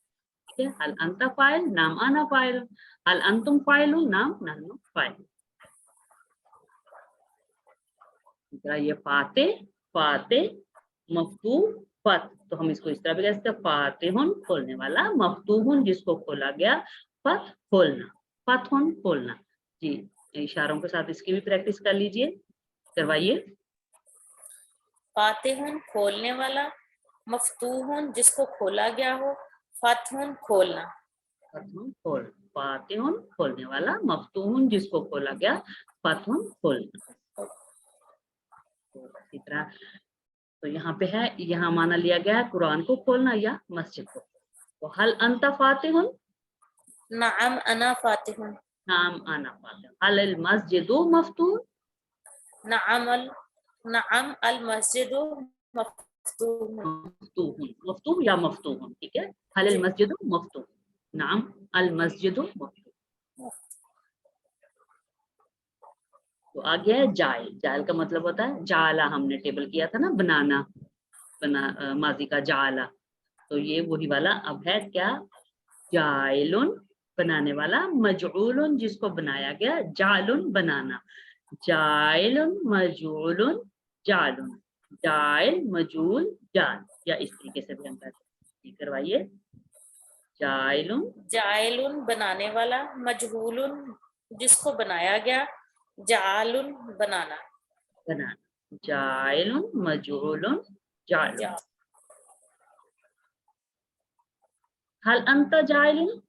ठीक है, हल अंता फाइल, नाम अना फाइल, हल अंतुम फाइलून, नाम नहनु फाइल। ये फाते फाते मफ्तू फत, तो हम इसको इस तरह भी कह सकते हैं, फातिहुन खोलने वाला, मफ्तूहुन जिसको खोला गया, फत खोलना, फतहुन खोलना। जी, इशारों के साथ इसकी भी प्रैक्टिस कर लीजिए, करवाइए। फातिहुन खोलने वाला, मफ्तूहुन जिसको खोला गया हो, फतहुन खोलना। फतहुन खोल, फातिहुन खोलने वाला, मफ्तूहुन जिसको खोला गया, फतहुन खोलना। तो इसी तरह, तो यहाँ पे है, यहाँ माना लिया गया है कुरान को खोलना या मस्जिद को। तो हल अंता फातिहुन, नअम अना फातिहुन। नाम आना फातिहुन, हल अल मस्जिदु मफ्तूह, नअम अल मस्जिदु मफ्तूहुन। मफ्तूहुन, मफ्तूह या मफ्तूहुन, ठीक है, हल अल जी। मस्जिदु मफ्तूह, नाम अल मस्जिदु मफ्तूह। तो आ गया है जाइल, जाइल का मतलब होता है जाला, हमने टेबल किया था ना, बनाना, माजी का जाला, तो ये वही वाला अब है क्या, जाइलुन बनाने वाला, मजऊलुन जिसको बनाया गया, जालुन बनाना, जाइलुन मजूलुन जालुन, जाइल मजूल जाल, या इस तरीके से भी हम कहते हैं। करवाइए, जाइलुन जाइलुन बनाने वाला, मजहूलुन जिसको बनाया गया, जालुन बनाना। बनाना, जाइलुन मजूलुन जालुन। जा हल अंता जाइलुन,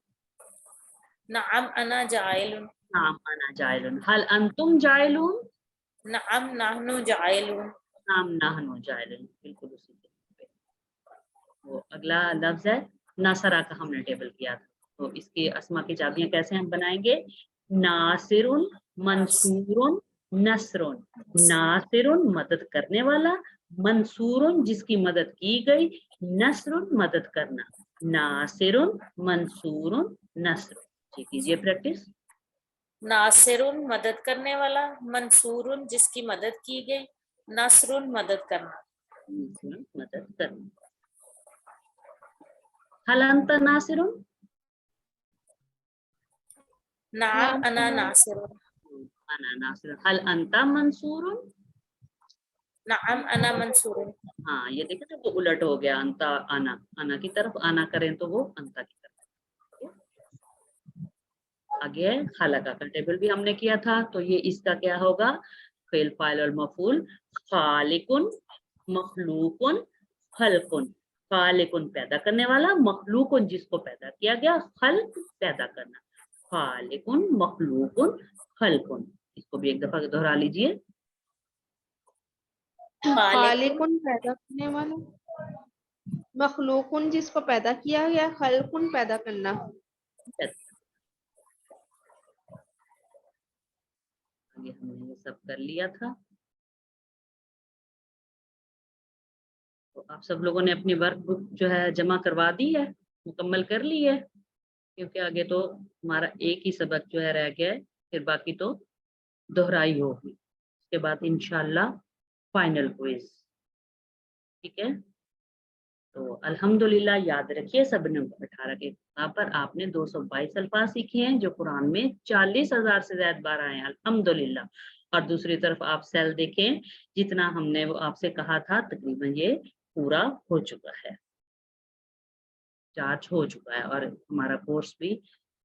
नअम अना जाइलुन। नाम आना जाइलुन, हल अंतुम जाइलुन, नअम नहनु जाइलुन। नाम नाहनु जाइलुन, बिल्कुल उसी के। वो अगला लफ्ज है नासरा का, हमने टेबल किया था, तो इसकी अस्मा की चाबियां कैसे हम बनाएंगे, नासिरुन मंसूरुन नसरुन, नासिरुन मदद करने वाला, मंसूरुन जिसकी मदद की गई, नसरुन मदद करना, नासिरुन मंसूरुन नसरुन। ठीक, कीजिए प्रैक्टिस। नासिरुन मदद करने वाला, मंसूरुन जिसकी मदद की गई, नसरुन मदद करना। मदद करना। हल अंता नासिरुन, नाम नाम अना अना नासिरुन। अना नासिरुन, हल अंता मंसूरुन, नअम अना मंसूरुन। हाँ ये देखें तो वो उलट हो गया, अंता आना, आना की तरफ आना करें तो वो अंता की तरफ। आगे है खलका का टेबल भी हमने किया था, तो ये इसका क्या होगा, फेल फाइल और मफूल, खालिकुन मखलूकुन खलकुन, खालिकुन पैदा करने वाला, मखलूकुन जिसको पैदा किया गया, खल्क पैदा करना, खालिकुन मखलूकुन खलकुन। इसको भी एक दफा दोहरा लीजिए, खालिकुन खालिकुन पैदा करने वाला, मखलूकुन जिसको पैदा किया गया, खल्कुन पैदा करना। आगे हमने ये सब कर लिया था। तो आप सब लोगों ने अपनी वर्कबुक जो है जमा करवा दी है, मुकम्मल कर ली है, क्योंकि आगे तो हमारा एक ही सबक जो है रह गया है, फिर बाकी तो दोहराई होगी, उसके बाद इंशाल्लाह फाइनल क्विज। ठीक है, तो अल्हम्दुलिल्लाह याद रखिए, सबने 18 के पर आपने 222 अल्फाज सीखे हैं, जो कुरान में 40,000 से ज्यादा बार आए हैं, अल्हम्दुलिल्लाह। और दूसरी तरफ आप सेल देखें, जितना हमने वो आपसे कहा था तकरीबन ये पूरा हो चुका है, चार्ज हो चुका है, और हमारा कोर्स भी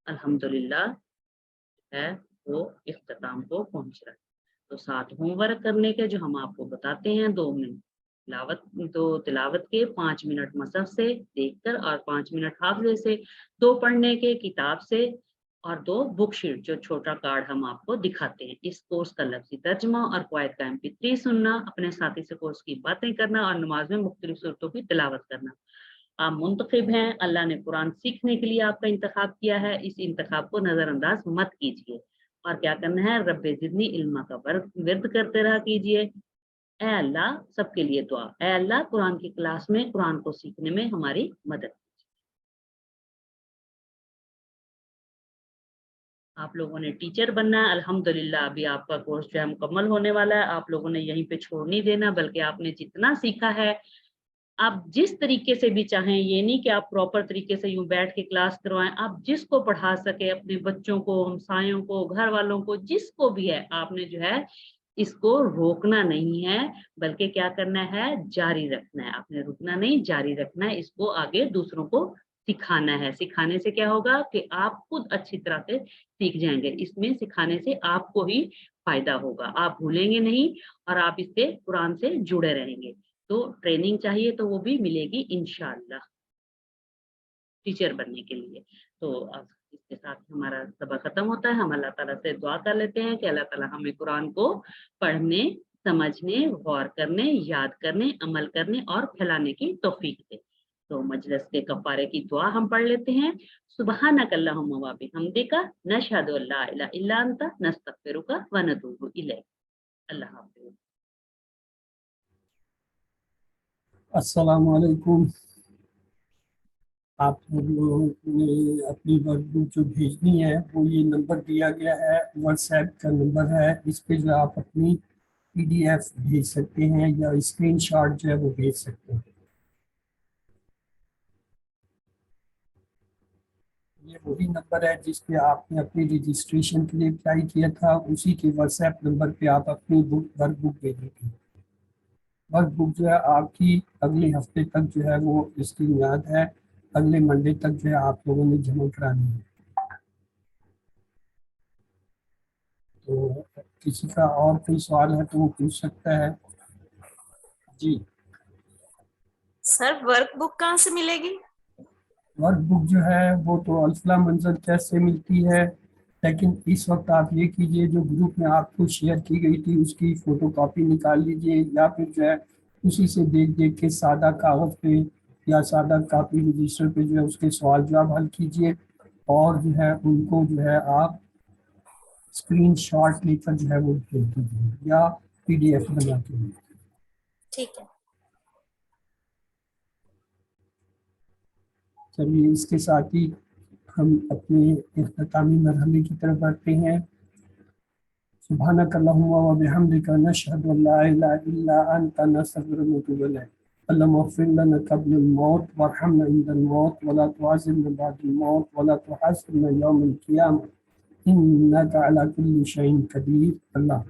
अल्हम्दुलिल्लाह है वो इख्तिताम को पहुंच रहा है। तो 7 होमवर्क करने के जो हम आपको बताते हैं, 2 मिनट तिलावत के, 5 मिनट मसहफ से देखकर और 5 मिनट हाफजे से, 2 पढ़ने के किताब से, اور 2 बुक शीट जो छोटा कार्ड हम आपको दिखाते हैं। इस कोर्स का लफ्ज़ी तर्जुमा और क़वायद का MP3 सुनना, अपने साथी से कोर्स की बातें करना और नमाज में मुख्तलिफ सूरतों की तिलावत करना। आप मुंतखब हैं, अल्लाह ने कुरान सीखने के लिए आपका इंतखाब किया है, इस इंतखाब को नज़रअंदाज मत कीजिए। और क्या करना है, रब्बे ज़िदनी इल्मा का विर्द करते रहा कीजिए। ऐ अल्लाह, सबके लिए दुआ, ऐ अल्लाह कुरान की क्लास में कुरान को सीखने में हमारी मदद। आप लोगों ने टीचर बनना है, अल्हम्दुलिल्लाह अभी आपका कोर्स जो है मुकम्मल होने वाला है। आप लोगों ने यहीं पे छोड़ नहीं देना, बल्कि आपने जितना सीखा है आप जिस तरीके से भी चाहें, ये नहीं कि आप प्रॉपर तरीके से यूं बैठ के क्लास करवाएं, आप जिसको पढ़ा सके, अपने बच्चों को, हमसायों को, घर वालों को, जिसको भी है, आपने जो है इसको रोकना नहीं है, बल्कि क्या करना है, जारी रखना है। आपने रुकना नहीं, जारी रखना है, इसको आगे दूसरों को सिखाना है। सिखाने से क्या होगा कि आप खुद अच्छी तरह से सीख जाएंगे। इसमें सिखाने से आपको ही फायदा होगा, आप भूलेंगे नहीं और आप इससे कुरान से जुड़े रहेंगे। तो ट्रेनिंग चाहिए तो वो भी मिलेगी इंशाअल्लाह टीचर बनने के लिए। तो अब इसके साथ हमारा सबक खत्म होता है। हम अल्लाह ताला से दुआ कर लेते हैं कि अल्लाह ताला हमें कुरान को पढ़ने, समझने, गौर करने, याद करने, अमल करने और फैलाने की तौफीक दे। तो मजलिस के कफ़ारे की दुआ हम पढ़ लेते हैं। सुब्हानक अल्लाहुम्मा व बिहम्दिका नशहदु अल्ला इलाहा इल्ला अंता नस्तगफिरुका व नतूबु इलैक। अल्लाह हाफ़िज़। अस्सलामु अलैकुम। आप लोगों ने अपनी वर्कबुक जो भेजनी है वो ये नंबर दिया गया है, व्हाट्सएप का नंबर है, इस पे जो आप अपनी PDF भेज सकते हैं या स्क्रीनशॉट जो है वो भेज सकते हैं। ये वही नंबर है जिस पे आपने अपनी रजिस्ट्रेशन के लिए अप्लाई किया था, उसी के व्हाट्सएप नंबर पे आप अपनी वर्कबुक भेजेंगे। वर्कबुक जो है आपकी अगले हफ्ते तक जो है वो इसकी मियाद है, अगले मंडे तक जो है आप लोगों ने जमा करानी है। तो किसी का और कोई सवाल है तो वो पूछ सकता है। जी, सर वर्कबुक कहाँ से मिलेगी? वर्कबुक जो है वो तो अल्फला मंजर कैसे मिलती है, लेकिन इस वक्त आप ये कीजिए, जो ग्रुप में आपको शेयर की गई थी उसकी फ़ोटोकॉपी निकाल लीजिए, या फिर जो है उसी से देख देख के सादा कागज़ पे या सादा कापी रजिस्टर पे जो है उसके सवाल जवाब हल कीजिए, और जो है उनको जो है आप स्क्रीनशॉट लेकर जो है वो भेज दीजिए या PDF बना के। ठीक है। चलिए, इसके साथ ही हम अपने इख्तितामी मरहले की तरफ बढ़ते हैं। सुब्हानक अल्लाहुम्मा व बिहम्दिका नशहदु अल्ला इलाहा इल्ला अंता नस्तगफिरुका व नतूबु इलैक। अल्लाहुम्मा इग़फिर लना क़ब्ल अल-मौत वरहमना इंदा अल-मौत वला तुअज़्ज़िबना बअद अल-मौत वला तुहस्सिबना यौम अल-क़ियामह इन्नका अला कुल्लि शैइन क़दीर। अल्लाह।